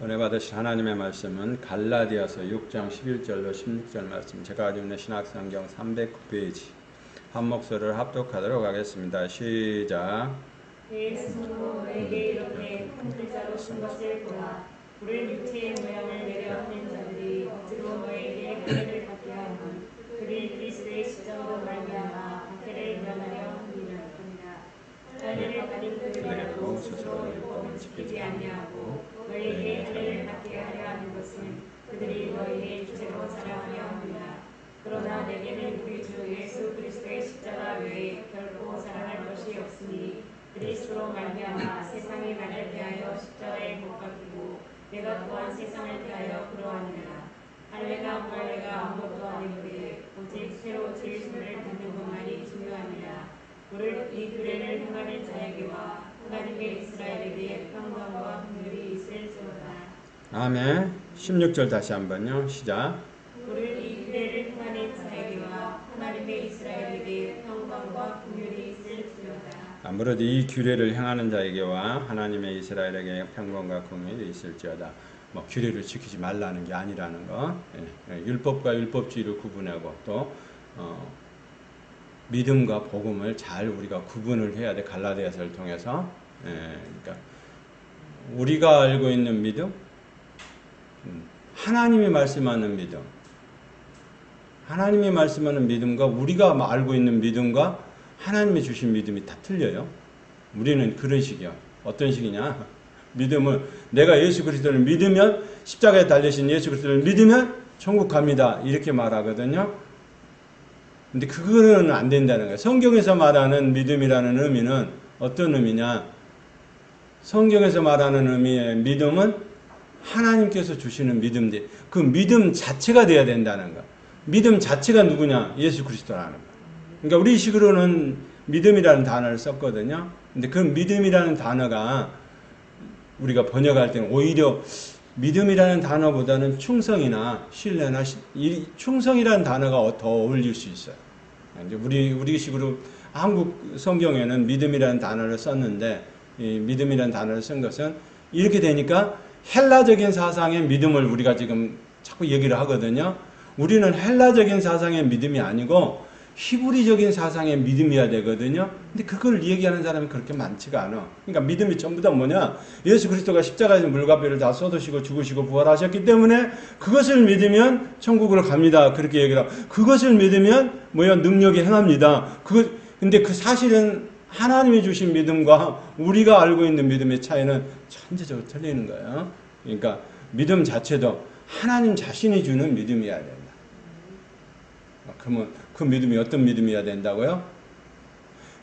은혜 받으신 하나님의 말씀은 갈라디아서 6장 11절로 16절 말씀, 제가 가지고 있는 신학성경 309페이지 한 목소리를 합독하도록 하겠습니다. 시작. 예수도 너에게 이르되 큰 글자로 쓴 것을 보라. 우리 육체의 모양을 내려 하는 자들이 억지로 너에게 은혜를 받게 하면 그들이 그리스도의 십자가로 말미암아 박해를 면하려 함이니라. 은혜를 받은 그들이라도 스스로 율법을 지키지 아니하고 너에게 은혜를 받게 하려 하는 것은 그들이 너희의 주제로 자랑하려 함이라. 그러나 내게는 우리 주 예수 그리스도의 십자가 외에 결코 자랑할 것이 없으니 그리스도로 말미암아 세상이 나를 대하여 십자가에 못 박히고 내가 또한 세상을 대하여 그러하니라. 할례나 무할례가 아무것도 아니오되 오직 새로 진리를 듣는 것만이 중요하니라. 이 규례를 행하는 자에게와 하나님의 이스라엘에게 평강과 긍휼이 있을지어다. 아멘. 16절 다시 한번요. 시작. 이 규례를 행하는 자에게와 하나님의 이스라엘에게 평강과 긍휼이 있을지어다. 아무래도 이 규례를 행하는 자에게와 하나님의 이스라엘에게 평강과 긍휼이 있을지어다. 뭐 규례를 지키지 말라는 게 아니라는 거. 율법과 율법주의를 구분하고 또 믿음과 복음을 잘 우리가 구분을 해야 돼. 갈라디아서를 통해서. 그러니까 우리가 알고 있는 믿음, 하나님이 말씀하는 믿음, 하나님이 말씀하는 믿음과 우리가 알고 있는 믿음과 하나님이 주신 믿음이 다 틀려요. 우리는 그런 식이야. 어떤 식이냐? 믿음을 내가 예수 그리스도를 믿으면, 십자가에 달리신 예수 그리스도를 믿으면 천국 갑니다. 이렇게 말하거든요. 근데 그거는 안 된다는 거예요. 성경에서 말하는 믿음이라는 의미는 어떤 의미냐? 성경에서 말하는 의미의 믿음은 하나님께서 주시는 믿음들, 그 믿음 자체가 돼야 된다는 거. 믿음 자체가 누구냐? 예수 그리스도라는 거. 그러니까 우리 식으로는 믿음이라는 단어를 썼거든요. 근데 그 믿음이라는 단어가 우리가 번역할 때는 오히려 믿음이라는 단어보다는 충성이나 신뢰나 충성이라는 단어가 더 어울릴 수 있어요. 이제 우리식으로 한국 성경에는 믿음이라는 단어를 썼는데, 이 믿음이라는 단어를 쓴 것은 이렇게 되니까 헬라적인 사상의 믿음을 우리가 지금 자꾸 얘기를 하거든요. 우리는 헬라적인 사상의 믿음이 아니고 히브리적인 사상의 믿음이어야 되거든요. 근데 그걸 얘기하는 사람이 그렇게 많지가 않아. 그러니까 믿음이 전부 다 뭐냐? 예수 그리스도가 십자가에서 물과 뼈를 다 쏟으시고 죽으시고 부활하셨기 때문에 그것을 믿으면 천국으로 갑니다. 그렇게 얘기를 하고, 그것을 믿으면 뭐야? 능력이 행합니다. 근데 그 사실은 하나님이 주신 믿음과 우리가 알고 있는 믿음의 차이는 천재적으로 틀리는 거예요. 그러니까 믿음 자체도 하나님 자신이 주는 믿음이어야 된다. 그러면 그 믿음이 어떤 믿음이어야 된다고요?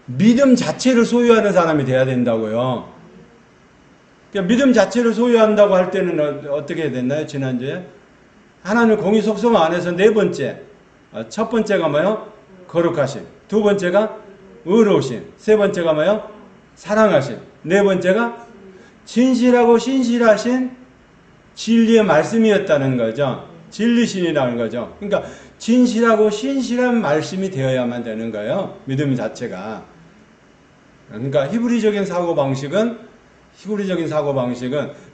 믿음 자체를 소유하는 사람이 돼야 된다고요. 그러니까 믿음 자체를 소유한다고 할 때는 어떻게 됐나요? 지난주에 하나님 공의 속성 안에서 네 번째, 첫 번째가 뭐요? 거룩하심. 두 번째가 의로우심. 세 번째가 뭐요? 사랑하심. 네 번째가 진실하고 신실하신 진리의 말씀이었다는 거죠. 진리신이라는 거죠. 그러니까 진실하고 신실한 말씀이 되어야만 되는 거예요. 믿음 자체가. 그러니까 히브리적인 사고방식은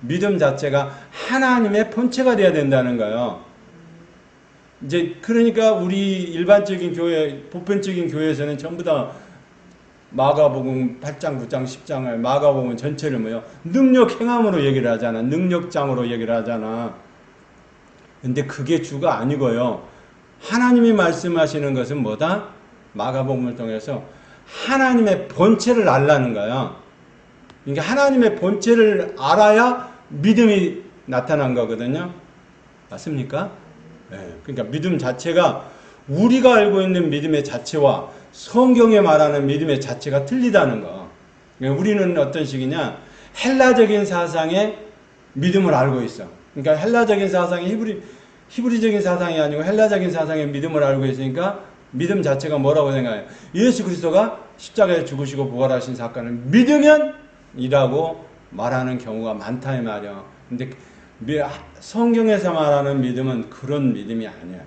믿음 자체가 하나님의 본체가 되어야 된다는 거예요. 이제 그러니까 우리 일반적인 교회, 보편적인 교회에서는 전부 다 마가복음 8장, 9장, 10장을 마가복음 전체를 뭐요? 능력 행함으로 얘기를 하잖아. 능력장으로 얘기를 하잖아. 근데 그게 주가 아니고요. 하나님이 말씀하시는 것은 뭐다? 마가복음을 통해서 하나님의 본체를 알라는 거야. 그러니까 하나님의 본체를 알아야 믿음이 나타난 거거든요. 맞습니까? 네. 그러니까 믿음 자체가 우리가 알고 있는 믿음의 자체와 성경에 말하는 믿음의 자체가 틀리다는 거. 그러니까 우리는 어떤 식이냐? 헬라적인 사상의 믿음을 알고 있어. 그러니까 헬라적인 사상이 히브리적인 사상이 아니고 헬라적인 사상의 믿음을 알고 있으니까 믿음 자체가 뭐라고 생각해요? 예수 그리스도가 십자가에 죽으시고 부활하신 사건을 믿으면 이라고 말하는 경우가 많다 이 말이야. 근데 성경에서 말하는 믿음은 그런 믿음이 아니야.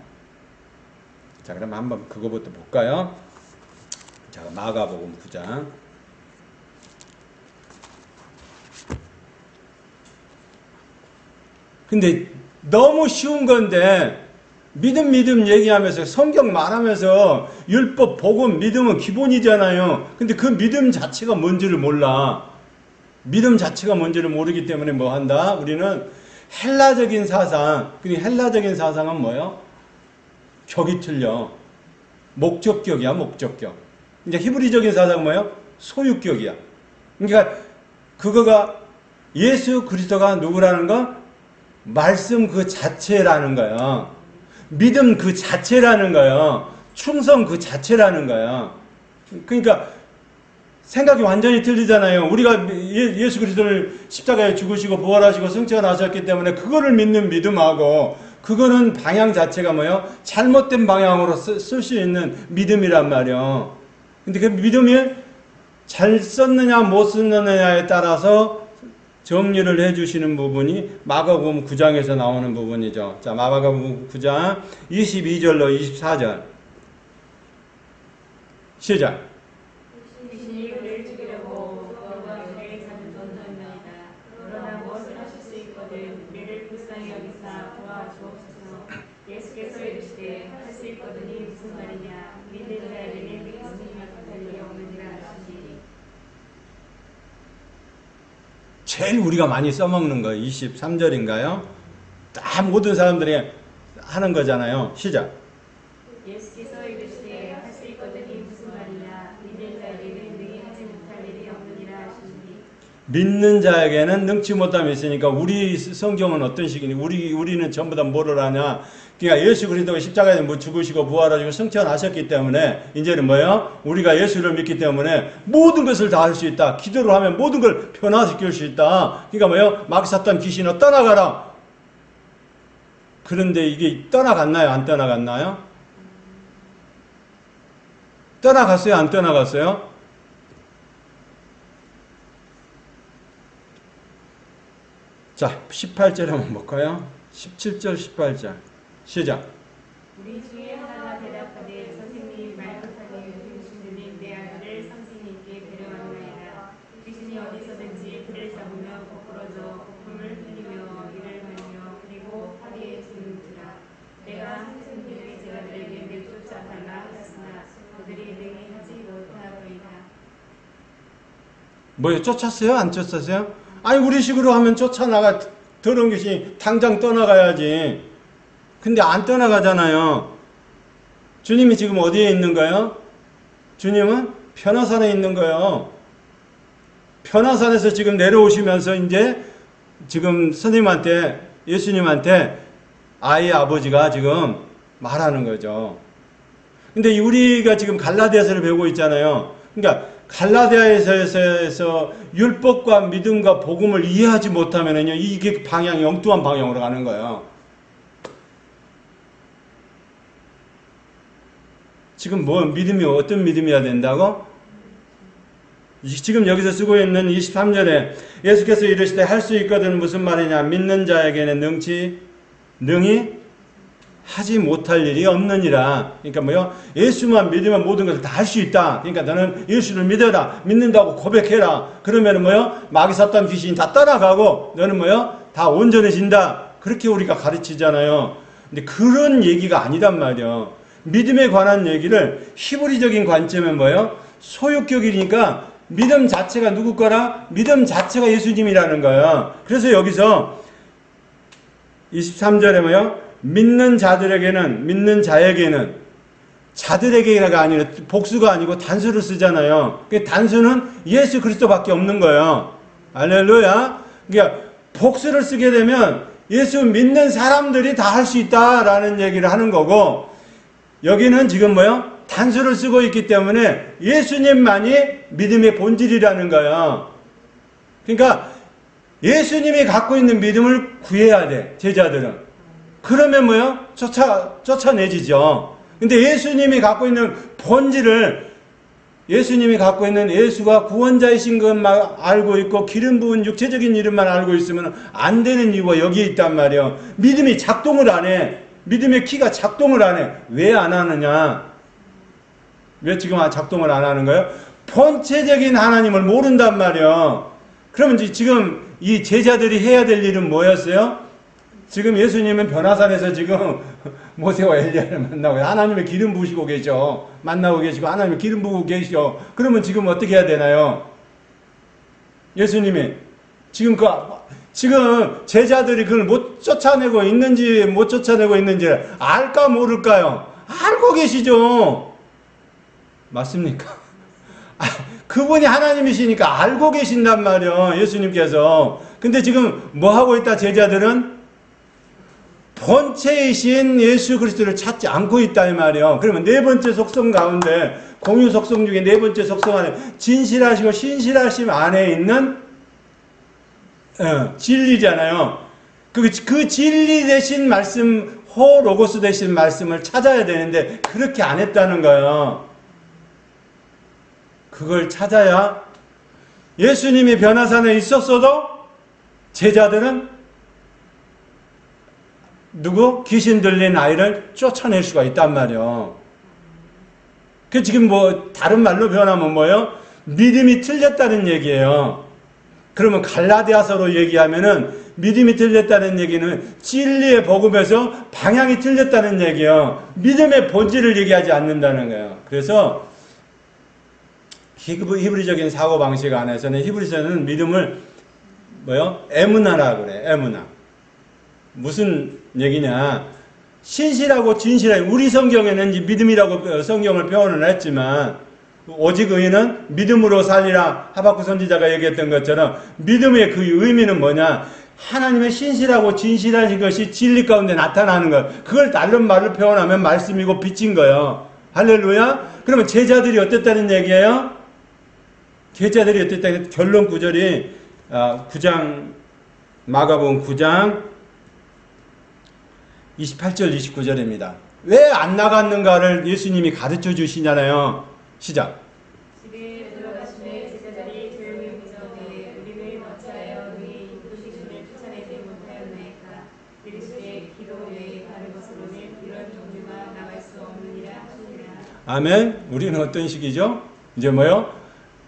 자, 그럼 한번 그거부터 볼까요? 자, 마가복음 9장. 근데 너무 쉬운 건데 믿음 얘기하면서 성경 말하면서 율법, 복음, 믿음은 기본이잖아요. 근데 그 믿음 자체가 뭔지를 몰라. 믿음 자체가 뭔지를 모르기 때문에 뭐 한다? 우리는 헬라적인 사상, 그 헬라적인 사상은 뭐예요? 격이 틀려. 목적격이야, 목적격. 이제 히브리적인 사상은 뭐예요? 소유격이야. 그러니까 그거가 예수 그리스도가 누구라는 거? 말씀 그 자체라는 거야. 믿음 그 자체라는 거야. 충성 그 자체라는 거야. 그러니까 생각이 완전히 틀리잖아요. 우리가 예수 그리스도를 십자가에 죽으시고 부활하시고 승천하셨기 때문에 그거를 믿는 믿음하고 그거는 방향 자체가 뭐예요? 잘못된 방향으로 쓸 수 있는 믿음이란 말이에요. 근데 그 믿음이 잘 썼느냐 못 썼느냐에 따라서 정리를 해주시는 부분이 마가복음 9장에서 나오는 부분이죠. 자, 마가복음 9장 22절로 24절 시작. 귀신이 그를 죽이려고 너와 그를 잡은 던졌나이다. 그러나 무엇을 하실 수 있거든 우리를 불쌍히 여기사 도와주옵소서. 예수께서 이르시되 할 수 있거든이 무슨 말이냐. 믿는 자에게는 믿음이 할 일이 없느니라 하시니. 제일 우리가 많이 써먹는 거 23절인가요? 다 모든 사람들이 하는 거잖아요. 시작. 예수께서 이르시되 할 수 있거든이 무슨 말이냐. 믿는 자에게는 능히 하지 못할 일이 없느니라 하시니. 믿는 자에게는 능치 못함이 있으니까 우리 성경은 어떤 식이니? 우리는 전부 다 뭐를 하냐? 그러니까 예수 그리스도가 십자가에 죽으시고 부활하시고 승천하셨기 때문에 이제는 뭐예요? 우리가 예수를 믿기 때문에 모든 것을 다 할 수 있다. 기도를 하면 모든 걸 변화시킬 수 있다. 그러니까 뭐예요? 마귀 사탄 귀신아 떠나가라. 그런데 이게 떠나갔나요? 안 떠나갔나요? 떠나갔어요? 안 떠나갔어요? 자, 18절 한번 볼까요? 17절, 18절. 시작. 우리 중에 하나가 대답하되 선생님 말 못하니 귀신들이 내 아들을 선생님께 데려왔나이다. 귀신이 어디서든지 그를 잡으며 거꾸러져 거품을 흘리며 일을 하며 그리고 파리에 주는지라. 내가 선생님의 제자들에게 내쫓아 달라 하였으나 그들이 능히 하지 못하더이다. 뭐요? 쫓았어요? 안 쫓았어요? 아니 우리 식으로 하면 쫓아나가 더러운 귀신이 당장 떠나가야지. 근데 안 떠나가잖아요. 주님이 지금 어디에 있는 거예요? 주님은 변화산에 있는 거예요. 변화산에서 지금 내려오시면서 이제 지금 선생님한테 예수님한테 아이 아버지가 지금 말하는 거죠. 근데 우리가 지금 갈라디아서를 배우고 있잖아요. 그러니까 갈라디아에서 율법과 믿음과 복음을 이해하지 못하면은요, 이게 방향이 엉뚱한 방향으로 가는 거예요. 지금 뭐 믿음이 어떤 믿음이어야 된다고? 지금 여기서 쓰고 있는 23절에 예수께서 이르시되 할 수 있거든 무슨 말이냐. 믿는 자에게는 능히 하지 못할 일이 없느니라. 그러니까 뭐요? 예수만 믿으면 모든 것을 다 할 수 있다. 그러니까 너는 예수를 믿어라. 믿는다고 고백해라. 그러면 뭐요? 마귀 사탄 귀신이 다 떠나가고 너는 뭐요? 다 온전해진다. 그렇게 우리가 가르치잖아요. 근데 그런 얘기가 아니란 말이요. 믿음에 관한 얘기를 히브리적인 관점은 뭐예요? 소유격이니까 믿음 자체가 누구 거라? 믿음 자체가 예수님이라는 거예요. 그래서 여기서 23절에 뭐예요? 믿는 자들에게는, 믿는 자에게는, 자들에게가 아니라 복수가 아니고 단수를 쓰잖아요. 그 단수는 예수 그리스도밖에 없는 거예요. 할렐루야. 그러니까 복수를 쓰게 되면 예수 믿는 사람들이 다 할 수 있다라는 얘기를 하는 거고, 여기는 지금 뭐요? 단수를 쓰고 있기 때문에 예수님만이 믿음의 본질이라는 거야. 그러니까 예수님이 갖고 있는 믿음을 구해야 돼, 제자들은. 그러면 뭐요? 쫓아내지죠. 근데 예수님이 갖고 있는 본질을, 예수님이 갖고 있는 예수가 구원자이신 것만 알고 있고 기름 부은 육체적인 이름만 알고 있으면 안 되는 이유가 여기에 있단 말이에요. 믿음이 작동을 안 해. 믿음의 키가 작동을 안 해. 왜 안 하느냐? 왜 지금 작동을 안 하는 거예요? 본체적인 하나님을 모른단 말이에요. 그러면 지금 이 제자들이 해야 될 일은 뭐였어요? 지금 예수님은 변화산에서 지금 모세와 엘리야를 만나고 하나님의 기름 부으시고 계셔. 만나고 계시고 하나님의 기름 부고 계셔. 그러면 지금 어떻게 해야 되나요? 예수님이 지금 지금 제자들이 그걸 못 쫓아내고 있는지 못 쫓아내고 있는지 알까 모를까요? 알고 계시죠. 맞습니까? 그분이 하나님이시니까 알고 계신단 말이요. 예수님께서. 근데 지금 뭐 하고 있다 제자들은? 본체이신 예수 그리스도를 찾지 않고 있다 이 말이요. 그러면 네 번째 속성 가운데 공유 속성 중에 네 번째 속성 안에 진실하시고 신실하심 안에 있는 진리잖아요. 그 진리 대신 말씀 호로고스 대신 말씀을 찾아야 되는데 그렇게 안 했다는 거예요. 그걸 찾아야 예수님이 변화산에 있었어도 제자들은 귀신 들린 아이를 쫓아낼 수가 있단 말이에요. 그 지금 뭐 다른 말로 표현하면 뭐예요? 믿음이 틀렸다는 얘기예요. 그러면 갈라디아서로 얘기하면은 믿음이 틀렸다는 얘기는 진리의 복음에서 방향이 틀렸다는 얘기예요. 믿음의 본질을 얘기하지 않는다는 거예요. 그래서 히브리적인 사고방식 안에서는 히브리서는 믿음을 에무나라고 그래. 에무나. 무슨 얘기냐. 신실하고 진실한 우리 성경에는 믿음이라고 성경을 표현을 했지만 오직 의인은 믿음으로 살리라 하박국 선지자가 얘기했던 것처럼 믿음의 그 의미는 뭐냐. 하나님의 신실하고 진실한 것이 진리 가운데 나타나는 것. 그걸 다른 말로 표현하면 말씀이고 빛인 거예요. 할렐루야. 그러면 제자들이 어땠다는 얘기예요? 제자들이 어땠다? 결론 구절이 9장 마가복음 9장 28절 29절입니다. 왜 안 나갔는가를 예수님이 가르쳐 주시잖아요. 시작. 집에 들어가시매 제자들이 조용히 묻자오되 우리는 어찌하여 너희 인도시신을 쫓아내지 못하였나이까. 이르시되 기도 외에 다른 것으로는 이런 종류가 나갈 수 없느니라 하시니라. 아멘. 우리는 어떤 식이죠? 이제 뭐요?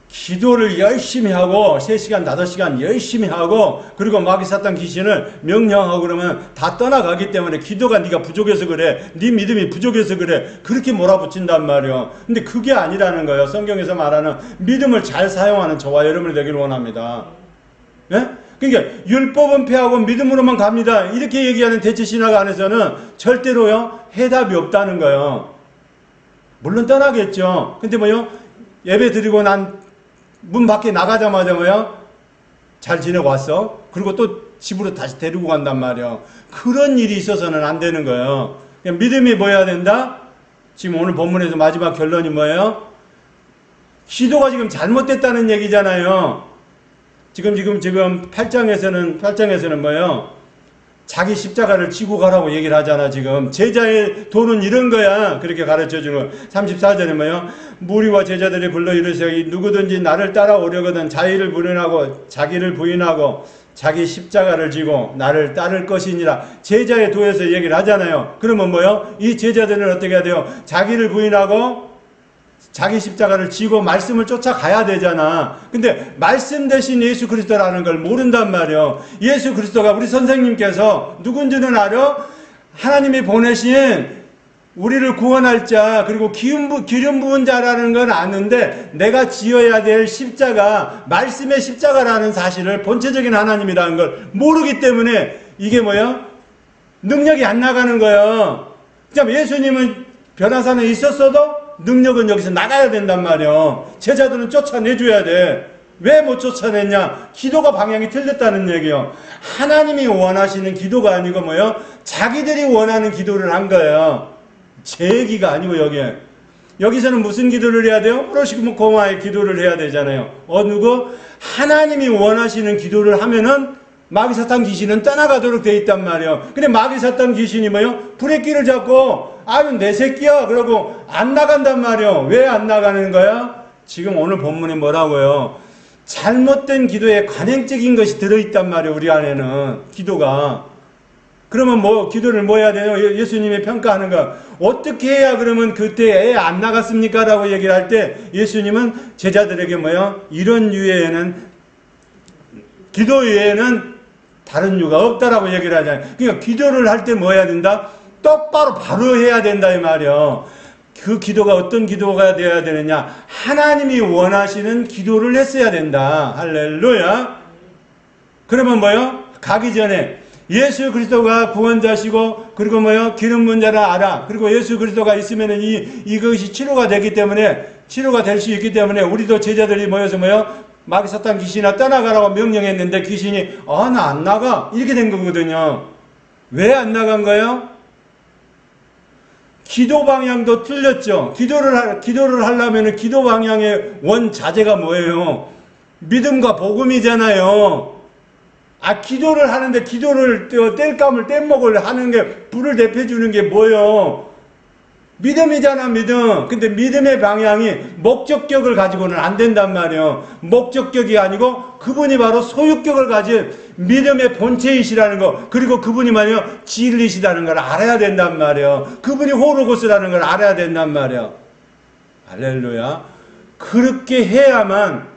기도를 열심히 하고 3시간, 5시간 열심히 하고 그리고 마귀 사탄 귀신을 명령하고 그러면 다 떠나가기 때문에 기도가 네가 부족해서 그래. 네 믿음이 부족해서 그래. 그렇게 몰아붙인단 말이에요. 근데 그게 아니라는 거예요. 성경에서 말하는 믿음을 잘 사용하는 저와 여러분이 되길 원합니다. 예? 그러니까 율법은 폐하고 믿음으로만 갑니다. 이렇게 얘기하는 대체신학 안에서는 절대로요. 해답이 없다는 거예요. 물론 떠나겠죠. 근데 뭐요? 예배 드리고 난 문 밖에 나가자마자 뭐요? 잘 지내고 왔어? 그리고 또 집으로 다시 데리고 간단 말이에요. 그런 일이 있어서는 안 되는 거예요. 그냥 믿음이 뭐여야 된다? 지금 오늘 본문에서 마지막 결론이 뭐예요? 기도가 지금 잘못됐다는 얘기잖아요. 지금 8장에서는 뭐예요? 자기 십자가를 지고 가라고 얘기를 하잖아. 지금 제자의 도는 이런 거야. 그렇게 가르쳐주는 거. 34절에 뭐예요? 무리와 제자들이 불러 이르시되 누구든지 나를 따라오려거든 자기를 부인하고 자기 십자가를 지고 나를 따를 것이니라. 제자의 도에서 얘기를 하잖아요. 그러면 뭐예요? 이 제자들은 어떻게 해야 돼요? 자기를 부인하고 자기 십자가를 지고 말씀을 쫓아가야 되잖아. 근데 말씀 대신 예수 그리스도라는 걸 모른단 말이에요. 예수 그리스도가 우리 선생님께서 누군지는 알아? 하나님이 보내신 우리를 구원할 자 그리고 기름 부은 자라는 건 아는데 내가 지어야 될 십자가 말씀의 십자가라는 사실을 본체적인 하나님이라는 걸 모르기 때문에 이게 뭐야? 능력이 안 나가는 거예요. 예수님은 변화산에 있었어도 능력은 여기서 나가야 된단 말이에요. 제자들은 쫓아내줘야 돼. 왜 못 쫓아냈냐? 기도가 방향이 틀렸다는 얘기요. 하나님이 원하시는 기도가 아니고 뭐요? 자기들이 원하는 기도를 한 거예요. 제 얘기가 아니고 여기서는 무슨 기도를 해야 돼요? 프로시고마의 기도를 해야 되잖아요. 누구? 하나님이 원하시는 기도를 하면은 마귀 사탄 귀신은 떠나가도록 돼 있단 말이에요. 근데 마귀 사탄 귀신이 뭐요? 브레이크를 잡고 아유 내 새끼야 그러고 안 나간단 말이에요. 왜 안 나가는 거야? 지금 오늘 본문이 뭐라고요? 잘못된 기도에 관행적인 것이 들어있단 말이에요. 우리 안에는 기도가. 그러면 기도를 뭐 해야 돼요? 예수님이 평가하는 거. 어떻게 해야 그러면 그때 애 안 나갔습니까? 라고 얘기를 할 때 예수님은 제자들에게 이런 기도 외에는 다른 이유가 없다라고 얘기를 하잖아요. 그러니까 기도를 할 때 뭐 해야 된다? 똑바로 바로 해야 된다 이 말이에요. 그 기도가 어떤 기도가 되어야 되느냐? 하나님이 원하시는 기도를 했어야 된다. 할렐루야. 그러면 뭐요? 가기 전에 예수 그리스도가 구원자시고 그리고 뭐요? 기름 부은 자를 알아. 그리고 예수 그리스도가 있으면은 이것이 치료가 되기 때문에 치료가 될 수 있기 때문에 우리도 제자들이 모여서 뭐요? 마귀 사탄 귀신아 떠나가라고 명령했는데 귀신이 나 안 나가 이렇게 된 거거든요. 왜 안 나간 거예요? 기도 방향도 틀렸죠. 기도를 하려면 기도 방향의 원자재가 뭐예요? 믿음과 복음이잖아요. 기도를 하는데 기도를 뗄감을 뗏목을 하는 게 불을 대표주는 게 뭐예요? 믿음이잖아, 믿음. 근데 믿음의 방향이 목적격을 가지고는 안 된단 말이에요. 목적격이 아니고 그분이 바로 소유격을 가진 믿음의 본체이시라는 거, 그리고 그분이 말이요 진리시라는 걸 알아야 된단 말이에요. 그분이 호로고스라는 걸 알아야 된단 말이에요. 할렐루야. 그렇게 해야만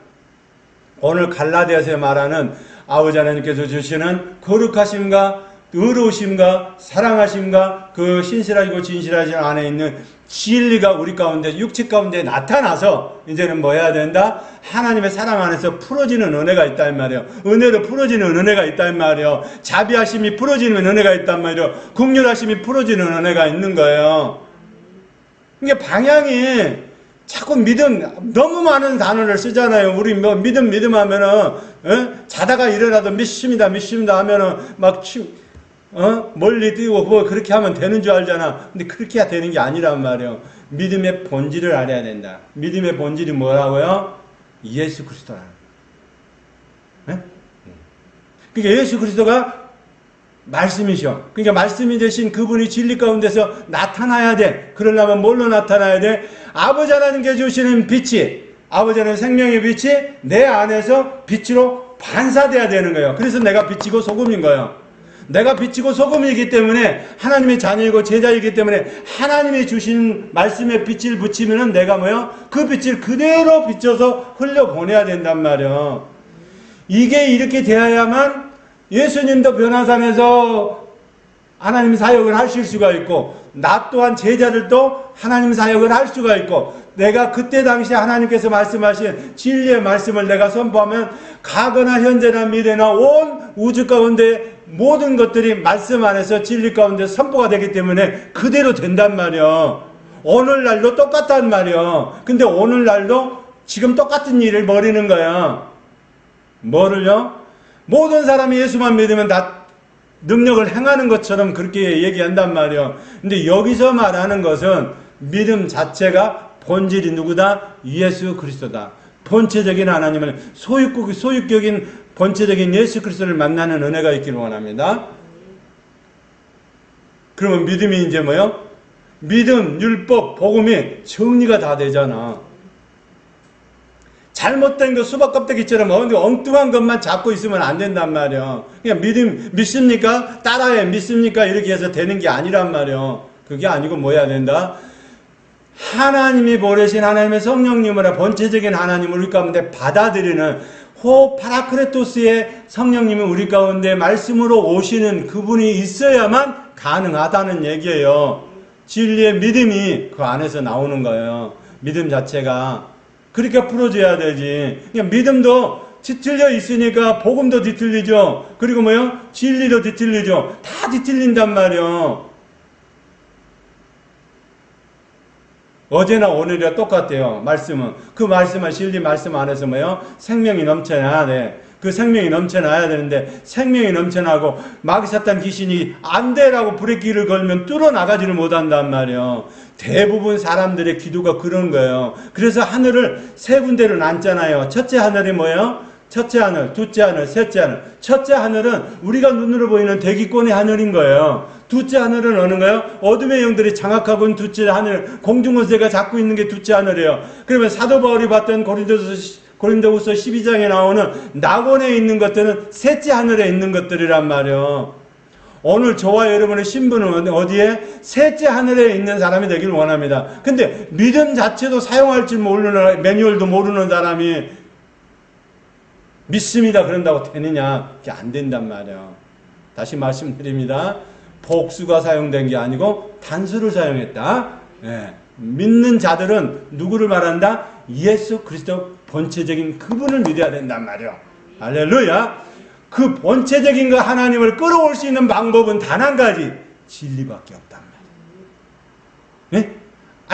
오늘 갈라디아서에 말하는 아버지 하나님께서 주시는 거룩하심과 의로우심과 사랑하심과 그 신실하시고 진실하신 안에 있는 진리가 우리 가운데 육체 가운데 나타나서 이제는 뭐 해야 된다? 하나님의 사랑 안에서 풀어지는 은혜가 있단 말이에요. 은혜로 풀어지는 은혜가 있단 말이에요. 자비하심이 풀어지는 은혜가 있단 말이에요. 긍휼하심이 풀어지는 은혜가 있는 거예요. 이게 방향이 자꾸 믿음 너무 많은 단어를 쓰잖아요. 우리 뭐 믿음 하면은 자다가 일어나도 믿습니다 하면은 막 멀리 뛰고 뭐 그렇게 하면 되는 줄 알잖아. 근데 그렇게 해야 되는 게 아니란 말이에요. 믿음의 본질을 알아야 된다. 믿음의 본질이 뭐라고요? 예수 그리스도라는 거예요. 그러니까 예수 그리스도가 말씀이셔. 그러니까 말씀이 되신 그분이 진리 가운데서 나타나야 돼. 그러려면 뭘로 나타나야 돼? 아버지 하나님께 주시는 빛이, 아버지 하나님 생명의 빛이 내 안에서 빛으로 반사돼야 되는 거예요. 그래서 내가 빛이고 소금인 거예요. 내가 빛이고 소금이기 때문에 하나님의 자녀이고 제자이기 때문에 하나님이 주신 말씀에 빛을 붙이면은 내가 뭐요? 그 빛을 그대로 비춰서 흘려보내야 된단 말이에요. 이게 이렇게 되어야만 예수님도 변화산에서 하나님 사역을 하실 수가 있고 나 또한 제자들도 하나님 사역을 할 수가 있고 내가 그때 당시에 하나님께서 말씀하신 진리의 말씀을 내가 선포하면 가거나 현재나 미래나 온 우주 가운데 모든 것들이 말씀 안에서 진리 가운데 선포가 되기 때문에 그대로 된단 말이야. 오늘날도 똑같단 말이야. 근데 오늘날도 지금 똑같은 일을 벌이는 거야. 뭐를요? 모든 사람이 예수만 믿으면 다 능력을 행하는 것처럼 그렇게 얘기한단 말이야. 근데 여기서 말하는 것은 믿음 자체가 본질이 누구다? 예수 그리스도다. 본체적인 하나님을 소유격인 본체적인 예수 그리스도를 만나는 은혜가 있기를 원합니다. 그러면 믿음이 이제 뭐요? 믿음, 율법, 복음이 정리가 다 되잖아. 잘못된 거 수박 껍데기처럼 엉뚱한 것만 잡고 있으면 안 된단 말이야. 그냥 믿습니까? 따라해. 믿습니까? 이렇게 해서 되는 게 아니란 말이야. 그게 아니고 뭐 해야 된다? 하나님이 보내신 하나님의 성령님을 본체적인 하나님을 우리 가운데 받아들이는 파라크레토스의 성령님이 우리 가운데 말씀으로 오시는 그분이 있어야만 가능하다는 얘기예요. 진리의 믿음이 그 안에서 나오는 거예요. 믿음 자체가 그렇게 풀어줘야 되지. 그냥 믿음도 뒤틀려 있으니까 복음도 뒤틀리죠. 그리고 뭐요? 진리도 뒤틀리죠. 다 뒤틀린단 말이에요. 어제나 오늘이랑 똑같아요. 말씀은. 그 말씀은 진리 말씀 안에서 뭐요? 생명이 넘쳐나야 돼. 그 생명이 넘쳐나야 되는데 생명이 넘쳐나고 마귀 사탄 귀신이 안 돼라고 브레이크를 걸면 뚫어나가지를 못한단 말이에요. 대부분 사람들의 기도가 그런 거예요. 그래서 하늘을 세 군데로 나눴잖아요. 첫째 하늘이 뭐예요? 첫째 하늘, 둘째 하늘, 셋째 하늘. 첫째 하늘은 우리가 눈으로 보이는 대기권의 하늘인 거예요. 둘째 하늘은 어느 거예요? 어둠의 영들이 장악하고 있는 둘째 하늘, 공중권세가 잡고 있는 게 둘째 하늘이에요. 그러면 사도 바울이 봤던 고린도후서 12장에 나오는 낙원에 있는 것들은 셋째 하늘에 있는 것들이란 말이에요. 오늘 저와 여러분의 신분은 어디에? 셋째 하늘에 있는 사람이 되길 원합니다. 근데 믿음 자체도 사용할 줄 모르는, 매뉴얼도 모르는 사람이 믿습니다. 그런다고 되느냐? 그게 안 된단 말이에요. 다시 말씀드립니다. 복수가 사용된 게 아니고 단수를 사용했다. 예. 믿는 자들은 누구를 말한다? 예수 그리스도 본체적인 그분을 믿어야 된단 말이에요. 할렐루야. 그 본체적인 그 하나님을 끌어올 수 있는 방법은 단 한 가지, 진리밖에 없단 말이에요. 예?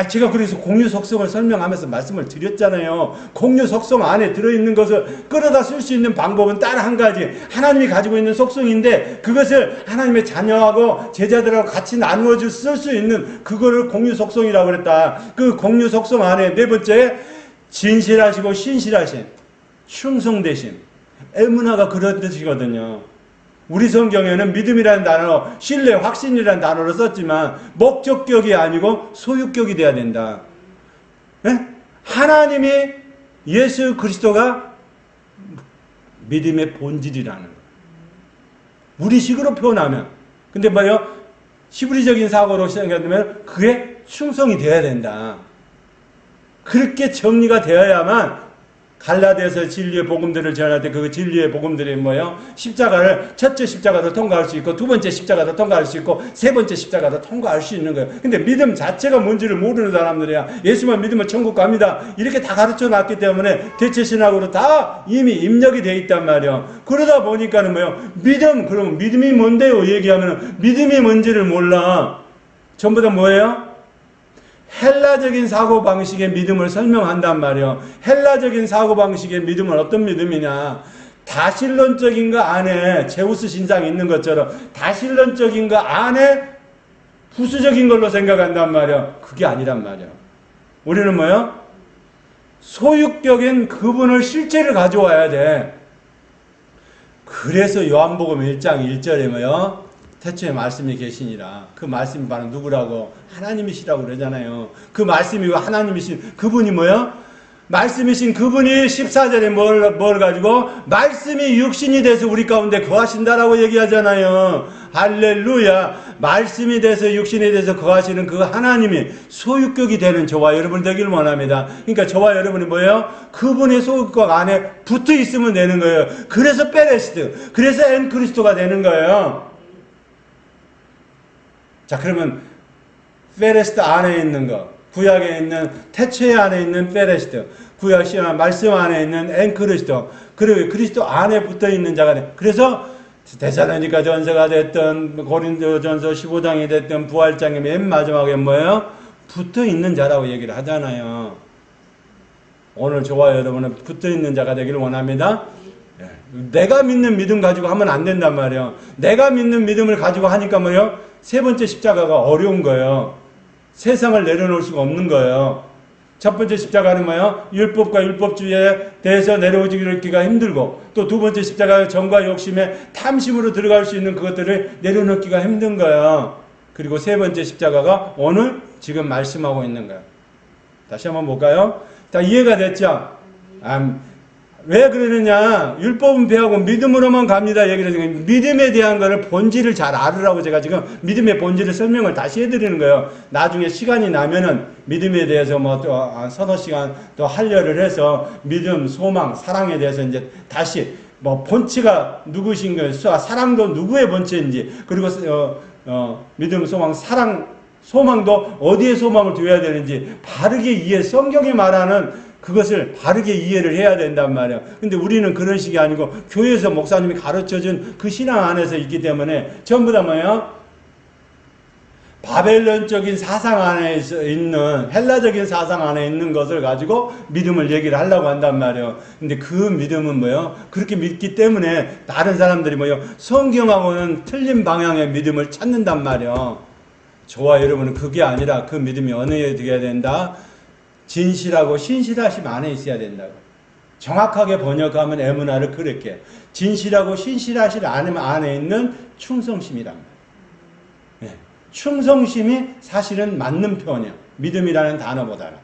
제가 그래서 공유 속성을 설명하면서 말씀을 드렸잖아요. 공유 속성 안에 들어있는 것을 끌어다 쓸 수 있는 방법은 딱 한 가지, 하나님이 가지고 있는 속성인데 그것을 하나님의 자녀하고 제자들하고 같이 나누어 쓸 수 있는 그거를 공유 속성이라고 그랬다. 그 공유 속성 안에 네 번째, 진실하시고 신실하신, 충성되신, 에무나가 그런 뜻이거든요. 우리 성경에는 믿음이라는 단어, 신뢰, 확신이라는 단어를 썼지만 목적격이 아니고 소유격이 돼야 된다. 네? 하나님이 예수 그리스도가 믿음의 본질이라는 거예요. 우리식으로 표현하면. 근데 뭐요? 히브리적인 사고로 생각하면 그게 충성이 돼야 된다. 그렇게 정리가 되어야만 갈라디아서 진리의 복음들을 전할 때 그 진리의 복음들이 뭐예요? 십자가를 첫째 십자가도 통과할 수 있고 두 번째 십자가도 통과할 수 있고 세 번째 십자가도 통과할 수 있는 거예요. 근데 믿음 자체가 뭔지를 모르는 사람들이야. 예수만 믿으면 천국 갑니다. 이렇게 다 가르쳐 놨기 때문에 대체 신학으로 다 이미 입력이 돼 있단 말이에요. 그러다 보니까는 뭐예요? 믿음, 그럼 믿음이 뭔데요? 얘기하면 믿음이 뭔지를 몰라. 전부 다 뭐예요? 헬라적인 사고방식의 믿음을 설명한단 말이에요. 헬라적인 사고방식의 믿음은 어떤 믿음이냐? 다신론적인 거 안에 제우스 신상이 있는 것처럼 다신론적인 거 안에 부수적인 걸로 생각한단 말이에요. 그게 아니란 말이에요. 우리는 뭐예요? 소유격인 그분을 실제를 가져와야 돼. 그래서 요한복음 1장 1절에 뭐예요? 태초에 말씀이 계시니라. 그 말씀이 바로 누구라고? 하나님이시라고 그러잖아요. 그 말씀이 하나님이신 그분이 뭐예요? 말씀이신 그분이 14절에 뭘 가지고? 말씀이 육신이 돼서 우리 가운데 거하신다라고 얘기하잖아요. 할렐루야. 말씀이 돼서 육신이 돼서 거하시는 그 하나님이 소유격이 되는 저와 여러분 되기를 원합니다. 그러니까 저와 여러분이 뭐예요? 그분의 소유격 안에 붙어 있으면 되는 거예요. 그래서 페레스트, 그래서 엔크리스토가 되는 거예요. 자, 그러면 페레스트 안에 있는 거, 구약에 있는 태초에 안에 있는 페레스트, 구약 시험 말씀 안에 있는 엔크리스토, 그리고 그리스도 안에 붙어 있는 자가 돼. 그래서 데살로니가 전서가 됐던 고린도 전서 15장이 됐던 부활장의 맨 마지막에 뭐예요? 붙어 있는 자라고 얘기를 하잖아요. 오늘 저와 여러분은 붙어 있는 자가 되기를 원합니다. 내가 믿는 믿음 가지고 하면 안 된단 말이에요. 내가 믿는 믿음을 가지고 하니까 뭐예요? 세 번째 십자가가 어려운 거예요. 세상을 내려놓을 수가 없는 거예요. 첫 번째 십자가는 뭐예요? 율법과 율법주의에 대해서 내려오기가 힘들고, 또 두 번째 십자가 정과 욕심에 탐심으로 들어갈 수 있는 그것들을 내려놓기가 힘든 거예요. 그리고 세 번째 십자가가 오늘 지금 말씀하고 있는 거예요. 다시 한번 볼까요? 다 이해가 됐죠? 왜 그러느냐? 율법은 배하고 믿음으로만 갑니다. 얘기를 해서 믿음에 대한 거를 본질을 잘 알으라고 제가 지금 믿음의 본질을 설명을 다시 해드리는 거예요. 나중에 시간이 나면은 믿음에 대해서 뭐 또 서너 시간 또 할려를 해서 믿음, 소망, 사랑에 대해서 이제 다시 뭐 본체가 누구신 거예요? 사랑도 누구의 본체인지, 그리고 믿음, 소망, 사랑, 소망도 어디에 소망을 두어야 되는지 바르게 이해, 성경이 말하는 그것을 바르게 이해를 해야 된단 말이에요. 근데 우리는 그런 식이 아니고 교회에서 목사님이 가르쳐준 그 신앙 안에서 있기 때문에 전부 다 뭐예요? 바벨론적인 사상 안에 있는, 헬라적인 사상 안에 있는 것을 가지고 믿음을 얘기를 하려고 한단 말이에요. 근데 그 믿음은 뭐예요? 그렇게 믿기 때문에 다른 사람들이 뭐예요? 성경하고는 틀린 방향의 믿음을 찾는단 말이에요. 저와 여러분은 그게 아니라 그 믿음이 어느 에 되어야 된다? 진실하고 신실하심 안에 있어야 된다고. 정확하게 번역하면 에무나를 그렇게 진실하고 신실하심 안에 있는 충성심이란 말이에요. 네. 충성심이 사실은 맞는 표현이에요. 믿음이라는 단어보다는.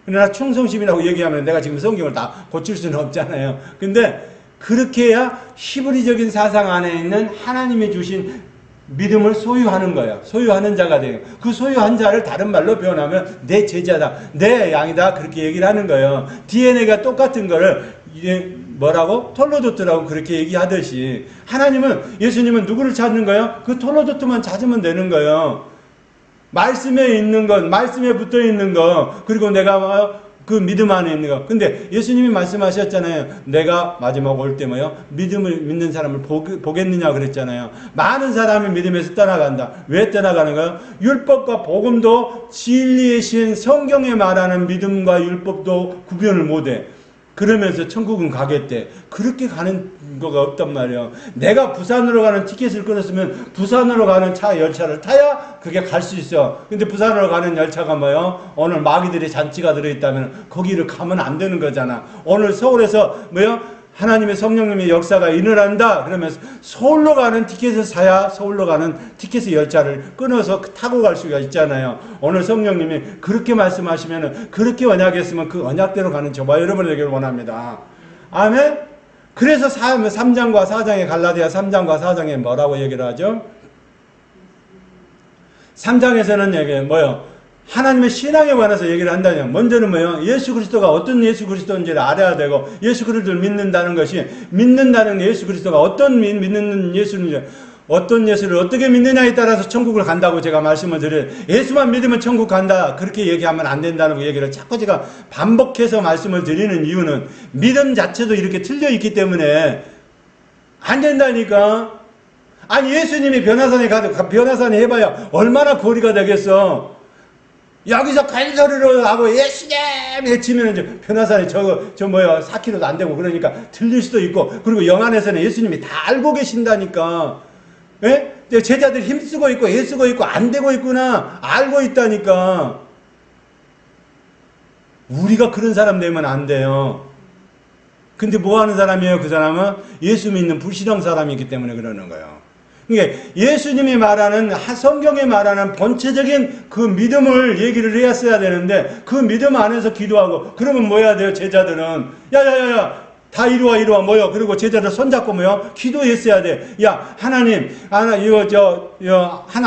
그러나 충성심이라고 얘기하면 내가 지금 성경을 다 고칠 수는 없잖아요. 근데 그렇게 해야 히브리적인 사상 안에 있는 하나님이 주신 믿음을 소유하는 거예요. 소유하는 자가 돼요. 그 소유한 자를 다른 말로 표현하면 내 제자다, 내 양이다, 그렇게 얘기를 하는 거예요. DNA가 똑같은 거를 뭐라고? 톨로도트라고 그렇게 얘기하듯이 예수님은 누구를 찾는 거예요? 그 톨로도트만 찾으면 되는 거예요. 말씀에 있는 것, 말씀에 붙어 있는 것, 그리고 내가 그 믿음 안에 있는 것. 근데 예수님이 말씀하셨잖아요. 내가 마지막 올 때 믿음을 믿는 사람을 보겠느냐 그랬잖아요. 많은 사람이 믿음에서 떠나간다. 왜 떠나가는 거예요? 율법과 복음도 진리의 신 성경에 말하는 믿음과 율법도 구별을 못해. 그러면서 천국은 가겠대. 그렇게 가는 거가 없단 말이에요. 내가 부산으로 가는 티켓을 끊었으면 부산으로 가는 열차를 타야 그게 갈 수 있어. 근데 부산으로 가는 열차가 오늘 마귀들의 잔치가 들어있다면 거기를 가면 안 되는 거잖아. 오늘 서울에서 하나님의 성령님의 역사가 일어난다. 그러면서 서울로 가는 티켓을 사야 서울로 가는 티켓의 열차를 끊어서 타고 갈 수가 있잖아요. 오늘 성령님이 그렇게 말씀하시면 그렇게 언약했으면 그 언약대로 가는 저와 여러분이 되기를 원합니다. 아멘. 그래서 3장과 4장에 갈라디아 3장과 4장에 뭐라고 얘기를 하죠? 3장에서는 하나님의 신앙에 관해서 얘기를 한다냐. 먼저는 예수 그리스도가 어떤 예수 그리스도인지를 알아야 되고, 예수 그리스도를 믿는다는 것이, 믿는다는 예수 그리스도가 어떤 믿는 예수인지, 어떤 예수를 어떻게 믿느냐에 따라서 천국을 간다고 제가 말씀을 드려요. 예수만 믿으면 천국 간다. 그렇게 얘기하면 안 된다는 얘기를 자꾸 제가 반복해서 말씀을 드리는 이유는 믿음 자체도 이렇게 틀려 있기 때문에 안 된다니까. 아니, 예수님이 변화산에 변화산에 해봐야 얼마나 거리가 되겠어. 여기서 간소리로 하고 예수님 외치면 변화산에 4km도 안 되고 그러니까 들릴 수도 있고, 그리고 영안에서는 예수님이 다 알고 계신다니까. 예? 제자들 힘쓰고 있고 애쓰고 있고 안 되고 있구나 알고 있다니까. 우리가 그런 사람 되면 안 돼요. 근데 뭐 하는 사람이에요? 그 사람은 예수 믿는 불신앙 사람이기 때문에 그러는 거예요. 그러니까 예수님이 말하는, 성경에 말하는 본체적인 그 믿음을 얘기를 했어야 되는데, 그 믿음 안에서 기도하고, 그러면 뭐 해야 돼요? 제자들은 야야야야 다 이리와 그리고 제자들 손잡고 기도했어야 돼. 야, 하나님, 하나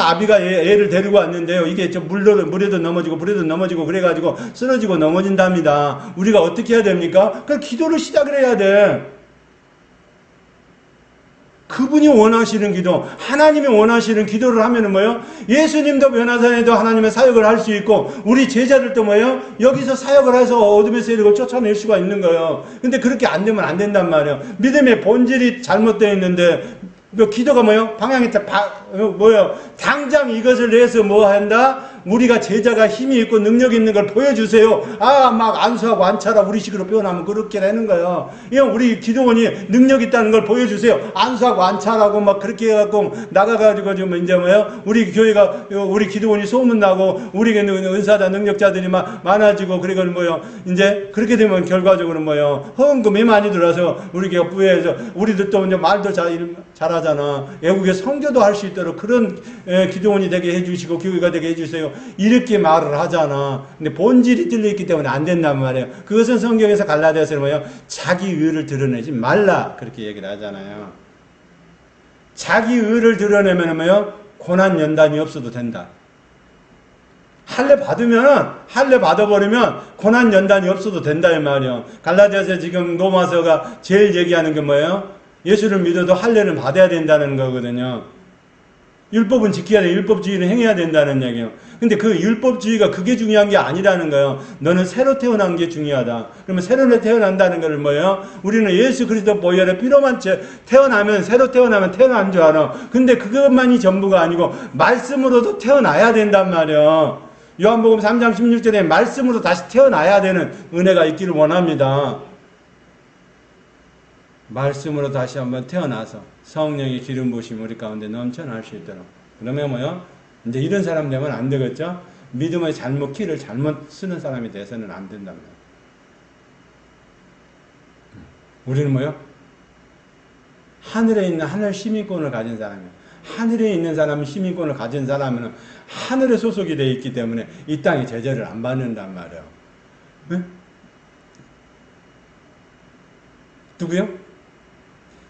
아비가 애를 데리고 왔는데요. 이게 물에도 넘어지고 그래가지고 쓰러지고 넘어진답니다. 우리가 어떻게 해야 됩니까? 그럼 기도를 시작을 해야 돼. 그분이 원하시는 기도, 하나님이 원하시는 기도를 하면은 예수님도 변화산에도 하나님의 사역을 할 수 있고, 우리 제자들도 여기서 사역을 해서 어둠의 세력을 쫓아낼 수가 있는 거예요. 근데 그렇게 안 되면 안 된단 말이에요. 믿음의 본질이 잘못되어 있는데, 기도가 방향이 당장 이것을 위해서 뭐 한다? 우리가 제자가 힘이 있고 능력이 있는 걸 보여주세요. 막 안수하고 안차라 우리 식으로 표현하면 그렇게 되는 거예요. 우리 기도원이 능력 있다는 걸 보여주세요. 안수하고 안차라고 막 그렇게 해갖고 나가가지고 우리 교회가, 우리 기도원이 소문나고, 우리 은사자 능력자들이 많아지고, 그리고 이제 그렇게 되면 결과적으로 헌금이 많이 들어서 우리 교회에서 우리들도 이제 말도 잘하잖아. 외국에 선교도 할 수 있도록 그런 기도원이 되게 해주시고 교회가 되게 해주세요. 이렇게 말을 하잖아. 근데 본질이 들려있기 때문에 안 된단 말이에요. 그것은 성경에서 갈라디아서는 자기 의를 드러내지 말라 그렇게 얘기를 하잖아요. 자기 의를 드러내면 고난 연단이 없어도 된다. 할례 받아버리면 고난 연단이 없어도 된다 이 말이에요. 갈라디아서 지금 로마서가 제일 얘기하는 게 뭐예요? 예수를 믿어도 할례는 받아야 된다는 거거든요. 율법은 지켜야 돼. 율법주의는 행해야 된다는 얘기예요. 근데 그 율법주의가 그게 중요한 게 아니라는 거예요. 너는 새로 태어난 게 중요하다. 그러면 새로 태어난다는 거는 뭐예요? 우리는 예수 그리스도 보혈의 피로만 새로 태어나면 태어난 줄 알아. 근데 그것만이 전부가 아니고 말씀으로도 태어나야 된단 말이에요. 요한복음 3장 16절에 말씀으로 다시 태어나야 되는 은혜가 있기를 원합니다. 말씀으로 다시 한번 태어나서 성령의 기름 부으심이 우리 가운데 넘쳐날 수 있도록. 그러면 이제 이런 사람 되면 안 되겠죠? 믿음의 키를 잘못 쓰는 사람이 돼서는 안 된단 말이에요. 우리는 하늘에 있는 하늘 시민권을 가진 사람이에요. 하늘에 있는 사람은 시민권을 가진 사람은 하늘에 소속이 되어 있기 때문에 이 땅에 제재를 안 받는단 말이에요. 네? 누구요?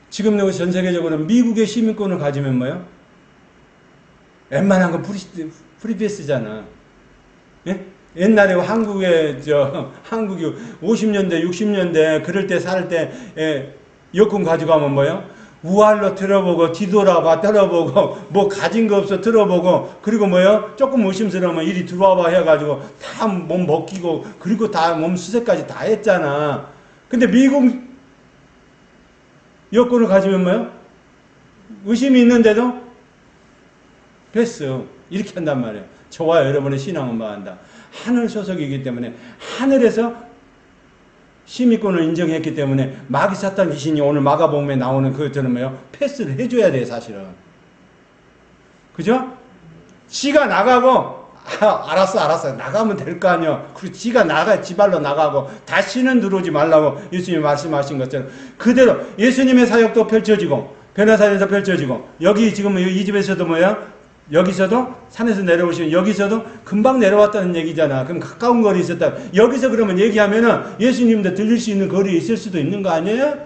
지금 전 세계적으로 미국의 시민권을 가지면 웬만한 건 프리패스잖아. 예? 옛날에 한국이 50년대, 60년대 그럴 때 살 때 여권 가져가면 뭐요? 우알로 들어보고 뒤돌아봐 들어보고 뭐 가진 거 없어 들어보고 그리고 뭐요? 조금 의심스러우면 이리 들어와봐 해가지고 다 몸 벗기고 그리고 다 몸 수색까지 다 했잖아. 근데 미국 여권을 가지면 뭐요? 의심이 있는데도 패스 이렇게 한단 말이에요. 저와 여러분의 신앙은 뭐한다? 하늘 소속이기 때문에 하늘에서 시민권을 인정했기 때문에 마귀 사탄 귀신이 오늘 마가복음에 나오는 그것처럼 뭐요? 패스를 해줘야 돼 사실은. 그죠? 지가 나가고 알았어 나가면 될 거 아니야. 그리고 지가 지발로 나가고 다시는 들어오지 말라고 예수님이 말씀하신 것처럼 그대로 예수님의 사역도 펼쳐지고 변호사에서 펼쳐지고 여기 지금 이 집에서도 뭐야? 여기서도 산에서 내려오시면 여기서도 금방 내려왔다는 얘기잖아. 그럼 가까운 거리에 있었다. 여기서 그러면 얘기하면은 예수님도 들릴 수 있는 거리에 있을 수도 있는 거 아니에요?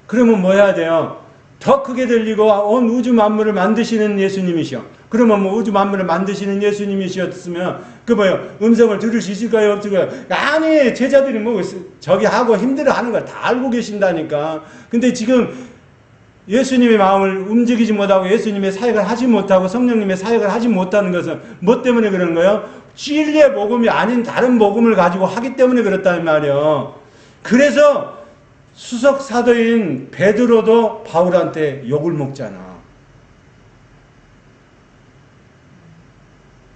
그러면 뭐 해야 돼요? 더 크게 들리고 온 우주 만물을 만드시는 예수님이시여. 그러면 뭐 우주 만물을 만드시는 예수님이셨으면 그 뭐요? 음성을 들을 수 있을까요? 없을까요? 아니 제자들이 뭐 저기 하고 힘들어하는 걸 다 알고 계신다니까. 근데 지금 예수님의 마음을 움직이지 못하고 예수님의 사역을 하지 못하고 성령님의 사역을 하지 못하는 것은 뭐 때문에 그런 거예요? 진리의 복음이 아닌 다른 복음을 가지고 하기 때문에 그렇다는 말이에요. 그래서 수석 사도인 베드로도 바울한테 욕을 먹잖아.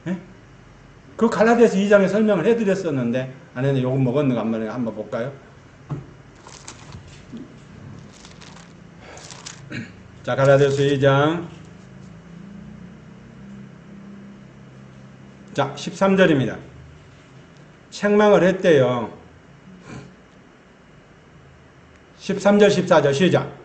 네? 그 갈라디아서 2장에 설명을 해드렸었는데 안에는 욕을 먹었는가 한번 볼까요? 자, 갈라디아서 2장. 자, 13절입니다. 책망을 했대요. 13절, 14절 시작.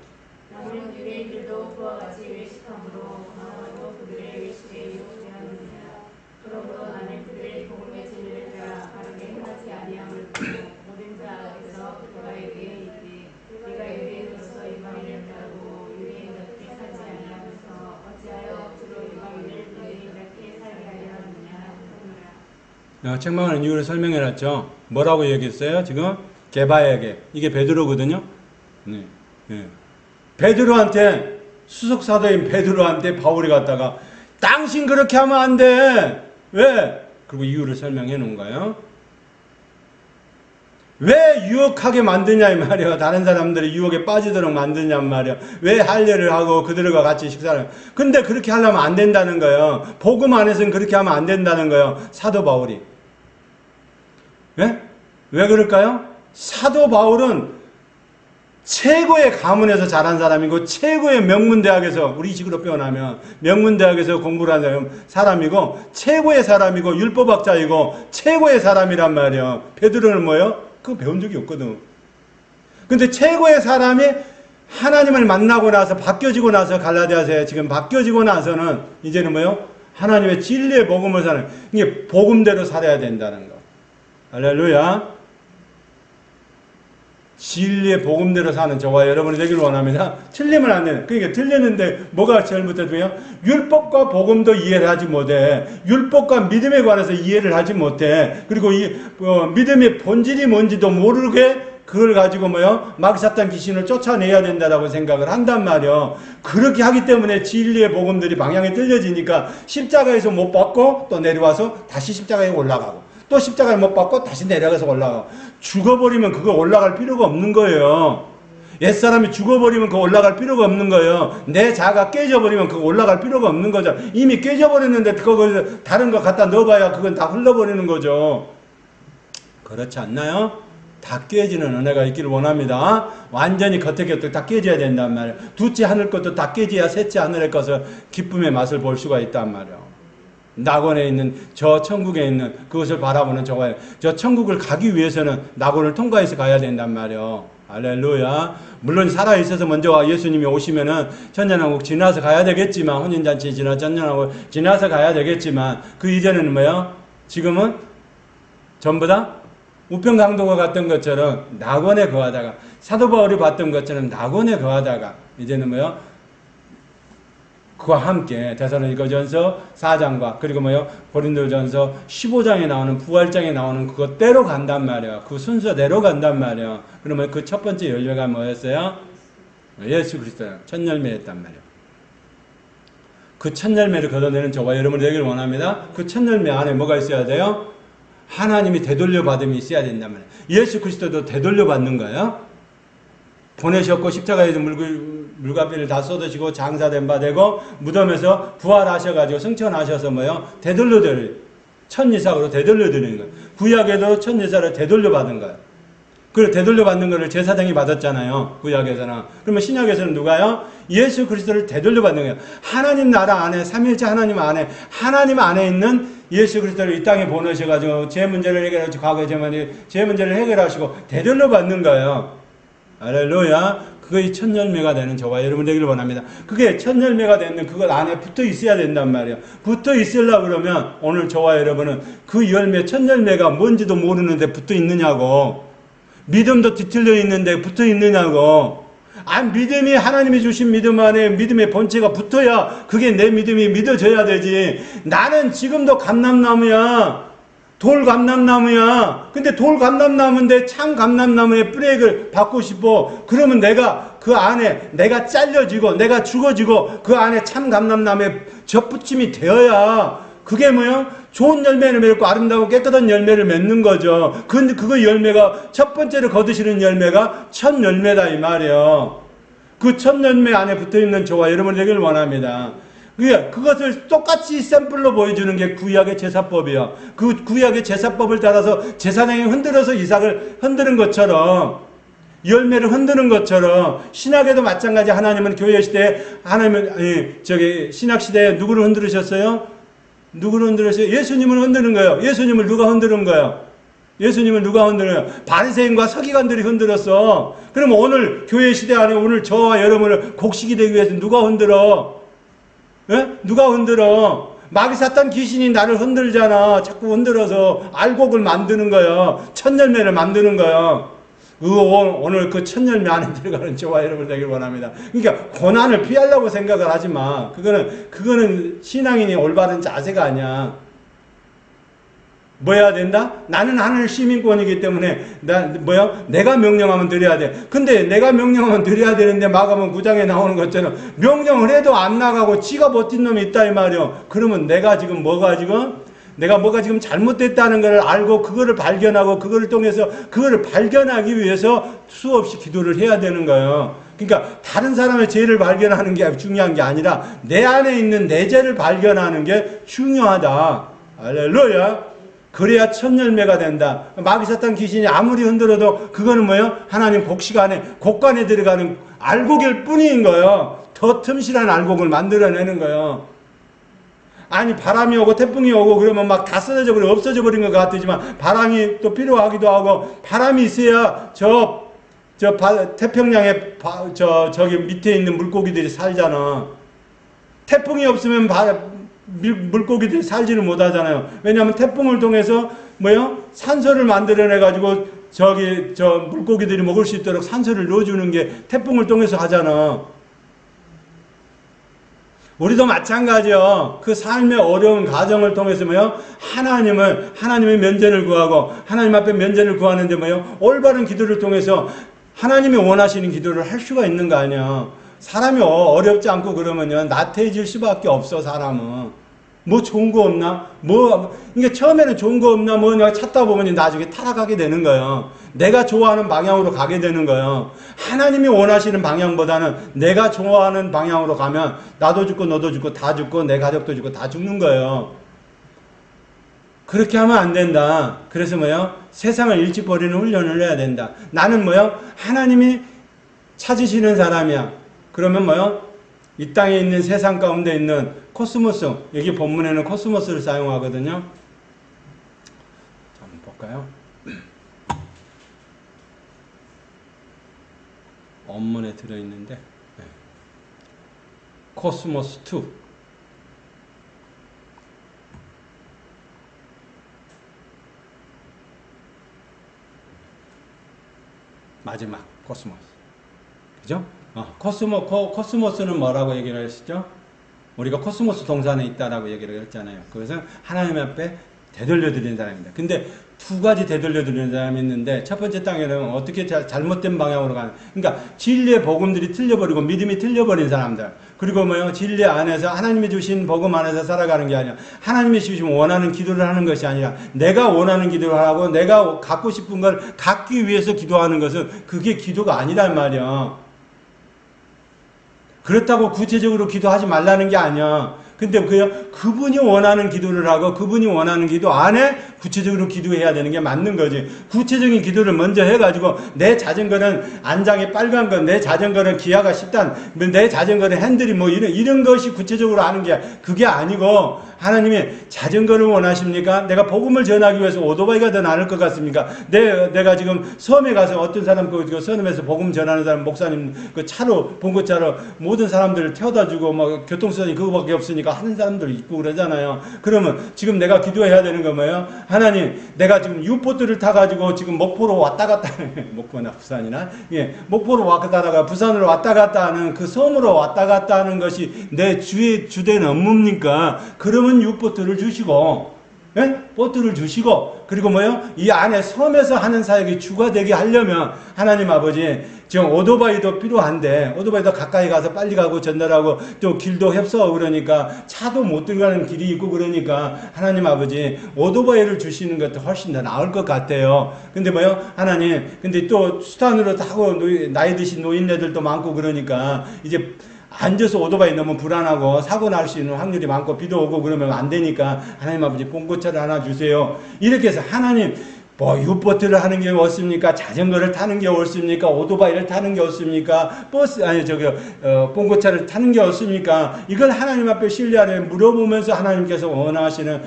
나는 유대인들도 그와 같이 외식함으로 망하고 그들의 외식에 유혹되었느니라. 그러므로 나는 그들의 복음의 진리를 따라 바르게 행하지 아니함을 보고 모든 자 앞에서 너희에게 이르되 네가 유대인으로서 이방인을 따르고 유대인답게 살지 아니하면서 어찌하여 주로 이방인을 유대인답게 살게 하려 하느냐. 책망하는 이유를 설명해놨죠. 뭐라고 얘기했어요? 지금 게바에게. 이게 베드로거든요. 네. 네. 베드로한테 수석사도인 베드로한테 바울이 갔다가 당신 그렇게 하면 안 돼. 왜? 그리고 이유를 설명해 놓은 거예요. 왜 유혹하게 만드냐 이 말이야. 다른 사람들이 유혹에 빠지도록 만드냐 말이야. 왜 할례를 하고 그들과 같이 식사를. 근데 그렇게 하려면 안 된다는 거예요. 복음 안에서는 그렇게 하면 안 된다는 거예요. 사도 바울이. 왜? 왜 그럴까요? 사도 바울은 최고의 가문에서 자란 사람이고 최고의 명문대학에서 우리 식으로 표현하면 명문대학에서 공부를 한 사람이고 최고의 사람이고 율법학자이고 최고의 사람이란 말이에요. 베드로는 뭐예요? 그거 배운 적이 없거든. 근데 최고의 사람이 하나님을 만나고 나서 바뀌어지고 나서 갈라디아서에 지금 바뀌어지고 나서는 이제는 뭐예요? 하나님의 진리의 복음을 사는 이게 복음대로 살아야 된다는 거. 할렐루야. 진리의 복음대로 사는 저와 여러분이 되기를 원합니다. 틀리면 안 되는. 그러니까 틀렸는데 뭐가 제일부터 중요해요? 율법과 복음도 이해를 하지 못해. 율법과 믿음에 관해서 이해를 하지 못해. 그리고 이 믿음의 본질이 뭔지도 모르게 그걸 가지고 뭐요? 마귀 사탄 귀신을 쫓아내야 된다라고 생각을 한단 말이요. 그렇게 하기 때문에 진리의 복음들이 방향이 틀려지니까 십자가에서 못 받고 또 내려와서 다시 십자가에 올라가고 또 십자가에 못 받고 다시 내려가서 올라가고 죽어버리면 그거 올라갈 필요가 없는 거예요. 옛사람이 죽어버리면 그거 올라갈 필요가 없는 거예요. 내 자아가 깨져버리면 그거 올라갈 필요가 없는 거죠. 이미 깨져버렸는데 그거 다른 거 갖다 넣어봐야 그건 다 흘러버리는 거죠. 그렇지 않나요? 다 깨지는 은혜가 있기를 원합니다. 완전히 겉에 곁도 다 깨져야 된단 말이에요. 두째 하늘 것도 다 깨져야 셋째 하늘의 것을 기쁨의 맛을 볼 수가 있단 말이에요. 낙원에 있는 저 천국에 있는 그것을 바라보는 저 천국을 가기 위해서는 낙원을 통과해서 가야 된단 말이에요. 할렐루야. 물론 살아있어서 먼저 예수님이 오시면은 천년왕국 지나서 가야 되겠지만 혼인잔치 지나 천년왕국 지나서 가야 되겠지만 그 이전에는 뭐예요? 지금은 전부 다 우편강도가 갔던 것처럼 낙원에 거하다가 사도 바울이 봤던 것처럼 낙원에 거하다가 이제는 뭐예요? 그와 함께 데살로니가전서 4장과 그리고 뭐요? 고린도전서 15장에 나오는 부활장에 나오는 그것대로 간단 말이야. 그 순서대로 간단 말이야. 그러면 그 첫 번째 열매가 뭐였어요? 예수 그리스도야. 첫 열매였단 말이야. 그 첫 열매를 거둬내는 저와 여러분이 되기를 원합니다. 그 첫 열매 안에 뭐가 있어야 돼요? 하나님이 되돌려 받음이 있어야 된단 말이야. 예수 그리스도도 되돌려 받는 거예요. 보내셨고 십자가에서 물가비를 다 쏟으시고 장사된 바 되고 무덤에서 부활하셔가지고 승천하셔서 뭐요? 되돌려드려요. 천이삭으로 되돌려드리는 거예요. 구약에도 천이삭을 되돌려받은 거예요. 그걸 되돌려받는 거를 제사장이 받았잖아요. 구약에서는. 그러면 신약에서는 누가요? 예수 그리스도를 되돌려받는 거예요. 하나님 나라 안에 삼위일체 하나님 안에 있는 예수 그리스도를 이 땅에 보내셔가지고 제 문제를 해결하시고 과거의 제 문제를 해결하시고 되돌려받는 거예요. 할렐루야. 그게 첫 열매가 되는 저와 여러분 되기를 원합니다. 그게 첫 열매가 되는 그것 안에 붙어 있어야 된단 말이에요. 붙어 있으려고 그러면 오늘 저와 여러분은 그 열매, 첫 열매가 뭔지도 모르는데 붙어 있느냐고. 믿음도 뒤틀려 있는데 붙어 있느냐고. 믿음이 하나님이 주신 믿음 안에 믿음의 본체가 붙어야 그게 내 믿음이 믿어져야 되지. 나는 지금도 감람나무야. 돌 감람나무야. 근데 돌 감람나무인데 참 감람나무의 뿌리를 받고 싶어. 그러면 내가 그 안에 내가 잘려지고 내가 죽어지고 그 안에 참 감람나무에 접붙임이 되어야 그게 뭐요? 좋은 열매를 맺고 아름다고 깨끗한 열매를 맺는 거죠. 근데 그거 열매가 첫 번째로 거두시는 열매가 첫 열매다 이 말이에요. 그 첫 열매 안에 붙어있는 저와 여러분 되기를 원합니다. 그것을 똑같이 샘플로 보여주는 게 구약의 제사법이에요. 그 구약의 제사법을 따라서 제사장이 흔들어서 이삭을 흔드는 것처럼 열매를 흔드는 것처럼 신약에도 마찬가지. 하나님은 교회 시대에 하나님은 신약 시대에 누구를 흔들으셨어요? 누구를 흔들었어요? 예수님을 흔드는 거예요. 예수님을 누가 흔드는 거예요? 예수님을 누가 흔들어요? 바리새인과 서기관들이 흔들었어. 그럼 오늘 교회 시대 안에 오늘 저와 여러분을 곡식이 되기 위해서 누가 흔들어? 예? 누가 흔들어? 마귀 사탄 귀신이 나를 흔들잖아. 자꾸 흔들어서 알곡을 만드는 거야. 첫 열매를 만드는 거야. 오늘 그 첫 열매 안에 들어가는 저와 여러분 되길 원합니다. 그러니까 고난을 피하려고 생각을 하지 마. 그거는 신앙인이 올바른 자세가 아니야. 뭐 해야 된다? 나는 하늘 시민권이기 때문에 내가 명령하면 드려야 돼. 근데 내가 명령하면 드려야 되는데 마가복음 9장에 나오는 것처럼 명령을 해도 안 나가고 지가 버틴 놈이 있다 이 말이요. 그러면 내가 뭐가 지금 잘못됐다는 걸 알고 그거를 발견하고 그거를 통해서 그거를 발견하기 위해서 수없이 기도를 해야 되는 거예요. 그러니까 다른 사람의 죄를 발견하는 게 중요한 게 아니라 내 안에 있는 내 죄를 발견하는 게 중요하다. 할렐루야. 그래야 첫 열매가 된다. 마귀 사탄 귀신이 아무리 흔들어도 그거는 뭐예요? 하나님 곡간에 들어가는 알곡일 뿐인 거예요. 더 틈실한 알곡을 만들어내는 거예요. 아니 바람이 오고 태풍이 오고 그러면 막 다 쓰러져 버리고 없어져 버린 것 같지만 바람이 또 필요하기도 하고 바람이 있어야 태평양에 저기 밑에 있는 물고기들이 살잖아. 태풍이 없으면 물고기들이 살지를 못하잖아요. 왜냐하면 태풍을 통해서 산소를 만들어내 가지고 물고기들이 먹을 수 있도록 산소를 넣어주는 게 태풍을 통해서 하잖아. 우리도 마찬가지요. 그 삶의 어려운 과정을 통해서 하나님의 면전을 구하고 하나님 앞에 면전을 구하는데 올바른 기도를 통해서 하나님이 원하시는 기도를 할 수가 있는 거 아니야. 사람이 어렵지 않고 그러면요 나태해질 수밖에 없어. 사람은 뭐 좋은 거 없나? 그러니까 처음에는 좋은 거 없나 뭐냐 찾다 보면 나중에 타락하게 되는 거예요. 내가 좋아하는 방향으로 가게 되는 거예요. 하나님이 원하시는 방향보다는 내가 좋아하는 방향으로 가면 나도 죽고 너도 죽고 다 죽고 내 가족도 죽고 다 죽는 거예요. 그렇게 하면 안 된다. 그래서 세상을 일찍 버리는 훈련을 해야 된다. 나는 하나님이 찾으시는 사람이야. 그러면 이 땅에 있는 세상 가운데 있는 코스모스, 여기 본문에는 코스모스를 사용하거든요. 한번 볼까요? 원문에 들어있는데 코스모스 2 마지막 코스모스 그죠? 코스모스는 뭐라고 얘기를 하시죠? 우리가 코스모스 동산에 있다라고 얘기를 했잖아요. 그것은 하나님 앞에 되돌려 드리는 사람입니다. 근데 두 가지 되돌려 드리는 사람이 있는데 첫 번째 땅에는 어떻게 잘못된 방향으로 가는, 그러니까 진리의 복음들이 틀려버리고 믿음이 틀려버린 사람들, 그리고 뭐요, 진리 안에서 하나님이 주신 복음 안에서 살아가는 게 아니라 하나님이 주시면 원하는 기도를 하는 것이 아니라 내가 원하는 기도를 하고 내가 갖고 싶은 걸 갖기 위해서 기도하는 것은 그게 기도가 아니란 말이야. 그렇다고 구체적으로 기도하지 말라는 게 아니야. 근데 그분이 원하는 기도를 하고 그분이 원하는 기도 안에 구체적으로 기도해야 되는 게 맞는 거지. 구체적인 기도를 먼저 해가지고 내 자전거는 안장이 빨간 건, 내 자전거는 기아가 10단, 내 자전거는 핸들이 뭐 이런 것이 구체적으로 하는 게 그게 아니고, 하나님이 자전거를 원하십니까? 내가 복음을 전하기 위해서 오토바이가 더 나을 것 같습니까? 내가 지금 섬에 가서 어떤 사람 그 섬에서 복음 전하는 사람 목사님 그 차로 봉고차로 모든 사람들을 태워다 주고 뭐 교통수단이 그거밖에 없으니까 하는 사람들 있고 그러잖아요. 그러면 지금 내가 기도해야 되는 거 뭐예요? 하나님, 내가 지금 유포트를 타가지고 지금 목포로 왔다 갔다 목포나 부산이나 목포로 왔다 갔다가 부산으로 왔다 갔다 하는 그 섬으로 왔다 갔다 하는 것이 내 주된 업무입니까? 그러면 유포트를 주시고, 보트를 주시고, 그리고 뭐요? 이 안에 섬에서 하는 사역이 주가 되게 하려면 하나님 아버지, 지금 오토바이도 필요한데 오토바이도 가까이 가서 빨리 가고 전달하고 또 길도 협소하고 그러니까 차도 못 들어가는 길이 있고 그러니까 하나님 아버지 오토바이를 주시는 것도 훨씬 더 나을 것 같아요. 근데 뭐요? 하나님, 근데 또 수단으로 타고 나이 드신 노인네들도 많고 그러니까 이제 앉아서 오토바이 너무 불안하고 사고 날 수 있는 확률이 많고 비도 오고 그러면 안 되니까 하나님 아버지 봉고차를 하나 주세요. 이렇게 해서 하나님, 뭐 유보트를 하는 게 옳습니까? 자전거를 타는 게 옳습니까? 오토바이를 타는 게 옳습니까? 봉고차를 타는 게 옳습니까? 이걸 하나님 앞에 신뢰하려 물어보면서 하나님께서 원하시는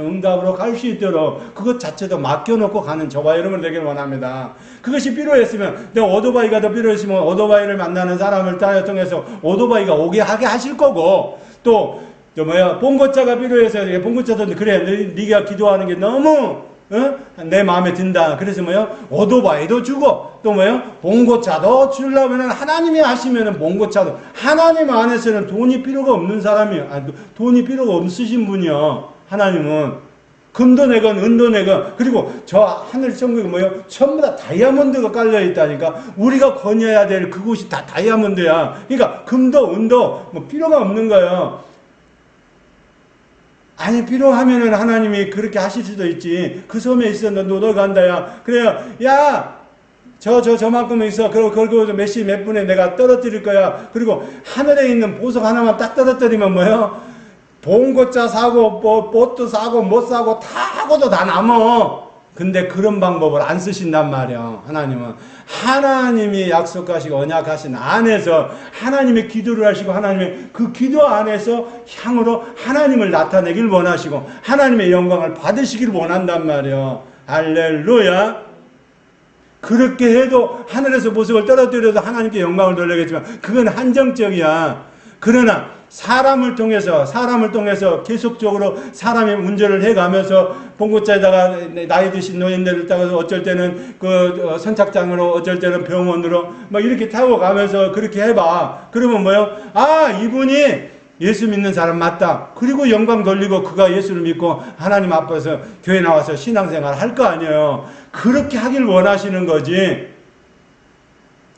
응답으로 갈 수 있도록 그것 자체도 맡겨놓고 가는 저와 여러분 되길 원합니다. 그것이 필요했으면, 내가 오토바이가 더 필요했으면 오토바이를 만나는 사람을 통해서 오토바이가 오게 하게 하실 거고, 봉고차가 필요해서, 봉고차도 그래, 네가 기도하는 게 너무 내 마음에 든다. 그래서 오토바이도 주고, 또 봉고차도 주려면 하나님이 하시면은 봉고차도, 하나님 안에서는 돈이 필요가 없는 사람이요. 돈이 필요가 없으신 분이요. 하나님은. 금도 내건 은도 내건, 그리고 저 하늘 천국에 전부 다 다이아몬드가 깔려 있다니까. 우리가 거녀야 될 그곳이 다 다이아몬드야. 그러니까 금도 은도 필요가 없는 거예요. 아니, 필요하면은 하나님이 그렇게 하실 수도 있지. 그 섬에 있어, 너 간다야. 그래요. 야, 저만큼 있어. 그리고 몇 분에 내가 떨어뜨릴 거야. 그리고 하늘에 있는 보석 하나만 딱 떨어뜨리면 봉고차 사고, 보트 사고, 못 사고, 다 하고도 다 남어. 근데 그런 방법을 안 쓰신단 말이야. 하나님은. 하나님이 약속하시고 언약하신 안에서 하나님의 기도를 하시고 하나님의 그 기도 안에서 향으로 하나님을 나타내길 원하시고 하나님의 영광을 받으시길 원한단 말이야. 할렐루야. 그렇게 해도 하늘에서 보석을 떨어뜨려도 하나님께 영광을 돌리겠지만 그건 한정적이야. 그러나 사람을 통해서 계속적으로 사람이 운전을 해가면서 봉고차에다가 나이 드신 노인들을 따라서 어쩔 때는 선착장으로, 어쩔 때는 병원으로 이렇게 타고 가면서 그렇게 해봐. 그러면 이분이 예수 믿는 사람 맞다. 그리고 영광 돌리고 그가 예수를 믿고 하나님 앞에서 교회 나와서 신앙생활 할 거 아니에요. 그렇게 하길 원하시는 거지.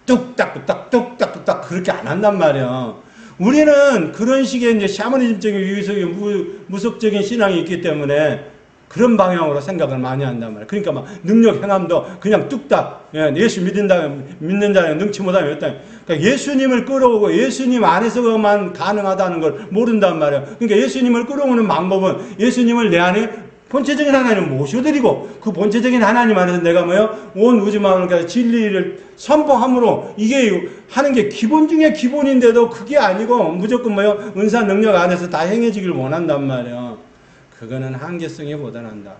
뚝딱뚝딱 그렇게 안 한단 말이야. 우리는 그런 식의 이제 샤머니즘적인 무속적인 신앙이 있기 때문에 그런 방향으로 생각을 많이 한단 말이에요. 그러니까 능력 행함도 그냥 뚝딱, 예수 믿는 자는 능치 못하면 였다. 그러니까 예수님을 끌어오고 예수님 안에서만 가능하다는 걸 모른단 말이에요. 그러니까 예수님을 끌어오는 방법은 예수님을 내 안에 본체적인 하나님을 모셔드리고 그 본체적인 하나님 안에서 내가 온 우주만을 진리를 선포함으로 이게 하는 게 기본 중에 기본인데도 그게 아니고 무조건 은사 능력 안에서 다 행해지길 원한단 말이에요. 그거는 한계성에 보단한다.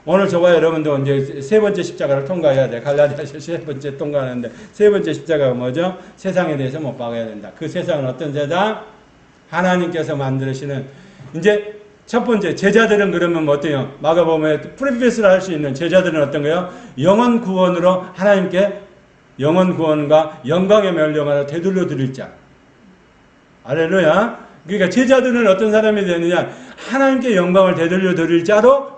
오늘 저와 여러분도 이제 세 번째 십자가를 통과해야 돼. 갈라디아서 세 번째 통과하는데 세 번째 십자가가 뭐죠? 세상에 대해서 못 박아야 된다. 그 세상은 어떤 세상? 하나님께서 만드시는, 이제 첫 번째, 제자들은 그러면 어때요? 마가복음에 프리패스를 할 수 있는 제자들은 어떤 거예요? 영원 구원으로 하나님께 영원 구원과 영광의 멸령을 되돌려 드릴 자. 할렐루야. 그러니까 제자들은 어떤 사람이 되느냐? 하나님께 영광을 되돌려 드릴 자로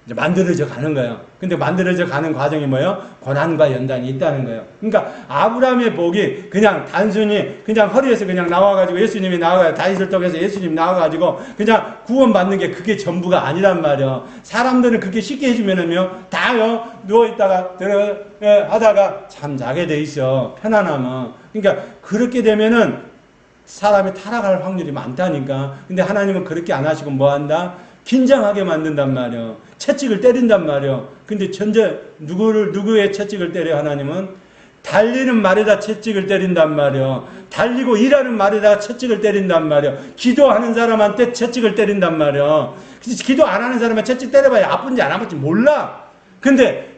이제 만들어져 가는 거예요. 근데 만들어져 가는 과정이 뭐예요? 고난과 연단이 있다는 거예요. 그러니까 아브라함의 복이 그냥 단순히 그냥 허리에서 그냥 나와가지고 예수님이 나와가지고 다윗을 통해서 예수님이 나와가지고 그냥 구원받는 게 그게 전부가 아니란 말이에요. 사람들은 그렇게 쉽게 해주면은요, 다요, 누워있다가, 하다가 잠 자게 돼 있어. 편안하면. 그러니까 그렇게 되면은 사람이 타락할 확률이 많다니까. 근데 하나님은 그렇게 안 하시고 뭐 한다? 긴장하게 만든단 말이요. 채찍을 때린단 말이요. 근데 누구의 채찍을 때려 하나님은? 달리는 말에다 채찍을 때린단 말이요. 달리고 일하는 말에다 채찍을 때린단 말이요. 기도하는 사람한테 채찍을 때린단 말이요. 기도 안 하는 사람한테 채찍 때려봐야 아픈지 안 아픈지 몰라. 근데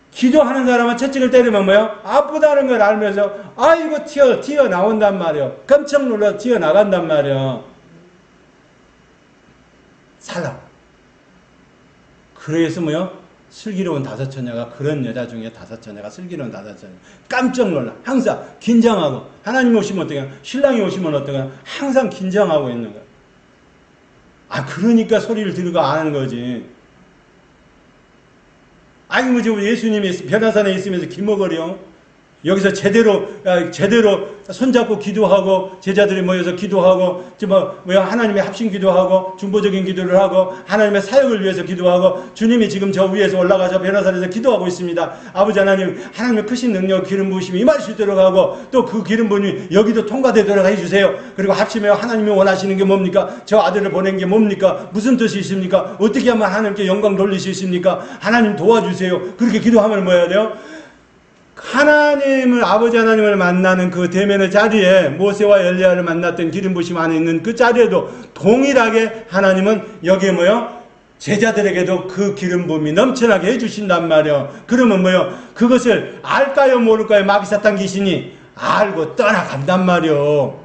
기도하는 사람은 채찍을 때리면 뭐요? 아프다는 걸 알면서 아이고 튀어나온단 말이요. 깜짝 놀라 튀어나간단 말이요. 살라. 그래서 뭐요? 슬기로운 다섯 처녀가 그런 여자 중에 다섯 처녀가 슬기로운 다섯 처녀. 깜짝 놀라. 항상 긴장하고 하나님 오시면 어떡해? 신랑이 오시면 어떡해? 항상 긴장하고 있는 거야. 아 그러니까 소리를 들고 안 하는 거지. 아니 뭐 지금 예수님이 변화산에 있으면서 기먹으려 여기서 제대로 손잡고 기도하고 제자들이 모여서 기도하고 하나님의 합심 기도하고 중보적인 기도를 하고 하나님의 사역을 위해서 기도하고 주님이 지금 저 위에서 올라가서 변화산에서 기도하고 있습니다. 아버지 하나님, 하나님의 크신 능력 기름 부으심이 임할 수 있도록 하고 또 그 기름 부음이 여기도 통과되도록 해주세요. 그리고 합심해 하나님이 원하시는 게 뭡니까? 저 아들을 보낸 게 뭡니까? 무슨 뜻이 있습니까? 어떻게 하면 하나님께 영광 돌릴 수 있습니까? 하나님 도와주세요. 그렇게 기도하면 뭐 해야 돼요? 아버지 하나님을 만나는 그 대면의 자리에 모세와 엘리야를 만났던 기름 부심 안에 있는 그 자리에도 동일하게 하나님은 여기에 뭐요? 제자들에게도 그 기름 부음이 넘쳐나게 해주신단 말이요. 그러면 뭐요? 그것을 알까요 모를까요? 마귀사탄 귀신이 알고 떠나간단 말이요.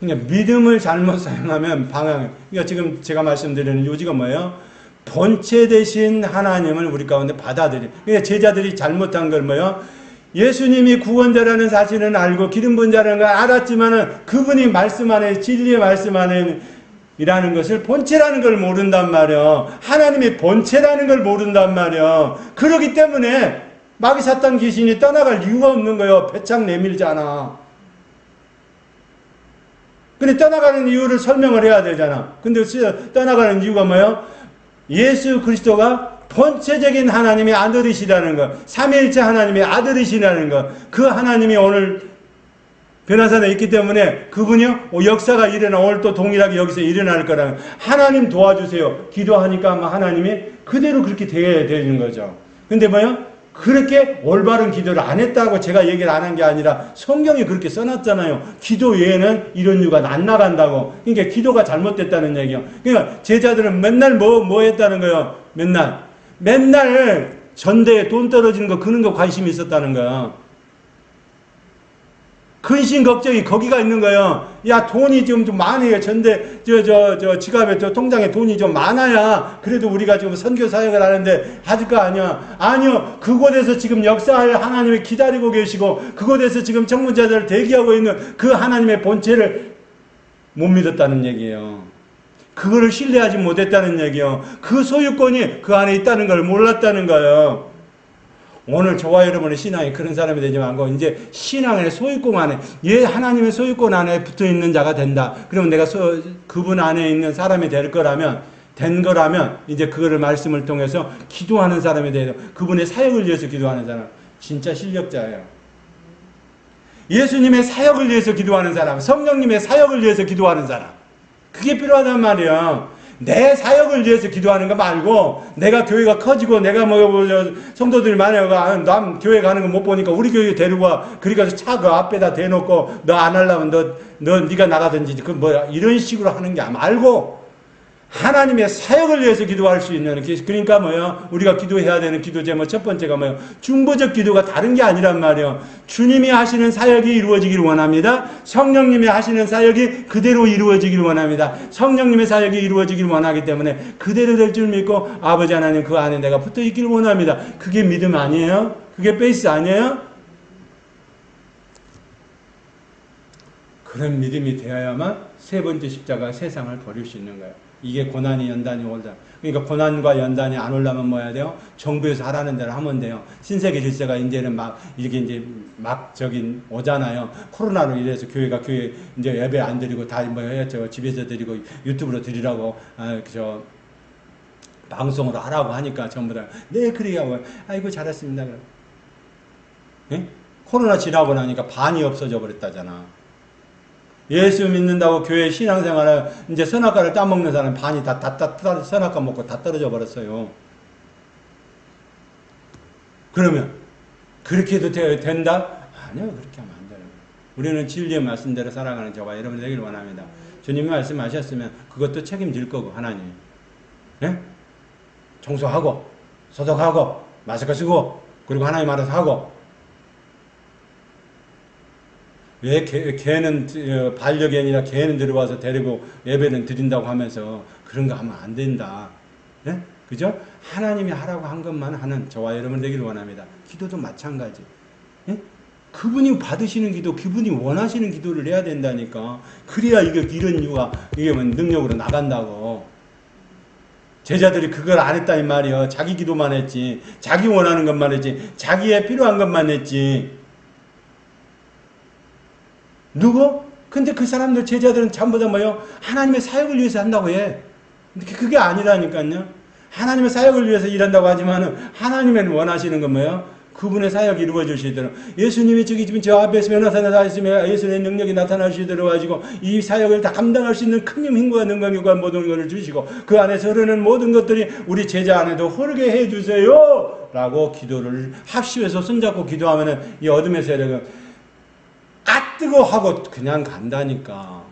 그러니까 믿음을 잘못 사용하면 그러니까 지금 제가 말씀드리는 요지가 뭐예요? 본체 되신 하나님을 우리 가운데 받아들여. 그러니까 제자들이 잘못한 걸 뭐예요? 예수님이 구원자라는 사실은 알고 기름 부은 자라는 걸 알았지만은 그분이 말씀 안에 진리의 말씀 안에 이라는 것을 본체라는 걸 모른단 말이에요. 하나님의 본체라는 걸 모른단 말이에요. 그렇기 때문에 마귀 사탄 귀신이 떠나갈 이유가 없는 거예요. 배창 내밀잖아. 근데 떠나가는 이유를 설명을 해야 되잖아. 근데 떠나가는 이유가 뭐예요? 예수 그리스도가 본체적인 하나님의 아들이시라는 것, 삼위일체 하나님의 아들이시라는 것, 그 하나님이 오늘 변화산에 있기 때문에 그분이요 역사가 일어나 오늘 또 동일하게 여기서 일어날 거라는 하나님 도와주세요. 기도하니까 아마 하나님이 그대로 그렇게 되는 거죠. 근데 뭐요? 그렇게 올바른 기도를 안 했다고 제가 얘기를 안 한 게 아니라 성경이 그렇게 써놨잖아요. 기도 외에는 이런 이유가 안 나간다고. 그러니까 기도가 잘못됐다는 얘기예요. 그러니까 제자들은 맨날 뭐 했다는 거예요. 맨날 전대에 돈 떨어지는 거 그런 거 관심이 있었다는 거예요. 근심 걱정이 거기가 있는 거예요. 야 돈이 좀 많아요. 전대 지갑에 통장에 돈이 좀 많아야 그래도 우리가 지금 선교 사역을 하는데 하질 거 아니야. 아니요. 그곳에서 지금 역사할 하나님이 기다리고 계시고 그곳에서 지금 청문자들을 대기하고 있는 그 하나님의 본체를 못 믿었다는 얘기예요. 그거를 신뢰하지 못했다는 얘기예요. 그 소유권이 그 안에 있다는 걸 몰랐다는 거예요. 오늘 저와 여러분의 신앙이 그런 사람이 되지 말고 이제 신앙의 소유권 안에 하나님의 소유권 안에 붙어있는 자가 된다. 그러면 내가 그분 안에 있는 사람이 된 거라면 이제 그거를 말씀을 통해서 기도하는 사람이 돼요. 그분의 사역을 위해서 기도하는 사람 진짜 실력자예요. 예수님의 사역을 위해서 기도하는 사람, 성령님의 사역을 위해서 기도하는 사람, 그게 필요하단 말이에요. 내 사역을 위해서 기도하는 거 말고 내가 교회가 커지고 내가 성도들이 많아요. 남 교회 가는 거 못 보니까 우리 교회 데리고 와. 그러니까 차 그 앞에다 대놓고 너 안 하려면 네가 나가든지 이런 식으로 하는 게 말고 하나님의 사역을 위해서 기도할 수 있는 그러니까 우리가 기도해야 되는 기도 제목 첫 번째가 중보적 기도가 다른 게 아니란 말이에요. 주님이 하시는 사역이 이루어지기를 원합니다. 성령님이 하시는 사역이 그대로 이루어지기를 원합니다. 성령님의 사역이 이루어지기를 원하기 때문에 그대로 될 줄 믿고 아버지 하나님 그 안에 내가 붙어 있기를 원합니다. 그게 믿음 아니에요? 그게 베이스 아니에요? 그런 믿음이 되어야만 세 번째 십자가 세상을 버릴 수 있는 거예요. 이게 고난이 연단이 올다. 그러니까 고난과 연단이 안 올라면 뭐 해야 돼요? 정부에서 하라는 대로 하면 돼요. 신세계 질서가 이제는 막 이렇게 이제 막 저기 오잖아요. 코로나로 인해서 교회 이제 예배 안 드리고 다 뭐 해야죠. 집에서 드리고 유튜브로 드리라고 저 방송으로 하라고 하니까 전부 다 네 그래요. 아이고 잘했습니다. 예? 코로나 지나고 나니까 반이 없어져 버렸다잖아. 예수 믿는다고 교회 신앙생활을 이제 선악과를 따먹는 사람 반이 다 선악과 먹고 다 떨어져 버렸어요. 그러면 그렇게 해도 된다? 아니요, 그렇게 하면 안 돼요. 우리는 진리의 말씀대로 살아가는 저와 여러분 되길 원합니다. 주님이 말씀하셨으면 그것도 책임질 거고 하나님. 예? 청소하고 소독하고 마스크 쓰고 그리고 하나님 알아서 하고. 왜 개는 반려견이나 개는 들어와서 데리고 예배는 드린다고 하면서 그런 거 하면 안 된다. 예? 그죠? 하나님이 하라고 한 것만 하는 저와 여러분 되기를 원합니다. 기도도 마찬가지. 예? 그분이 받으시는 기도, 그분이 원하시는 기도를 해야 된다니까. 그래야 이런 이유가 이게 뭐 능력으로 나간다고. 제자들이 그걸 안 했다 이 말이요. 자기 기도만 했지. 자기 원하는 것만 했지. 자기의 필요한 것만 했지. 누구? 근데 그 사람들 제자들은 전부 다 뭐요? 하나님의 사역을 위해서 한다고 해. 근데 그게 아니라니까요. 하나님의 사역을 위해서 일한다고 하지만은 하나님의 원하시는 건 뭐예요? 그분의 사역이 이루어지시도록 예수님이 저기 지금 저 앞에서 변호사나 있으면 예수님의 능력이 나타나시도록 가지고 이 사역을 다 감당할 수 있는 큰 힘과 능력과 모든 것을 주시고 그 안에서 흐르는 모든 것들이 우리 제자 안에도 흐르게 해주세요 라고 기도를 합심해서 손잡고 기도하면은 이 어둠의 세력은 뜨거 하고 그냥 간다니까.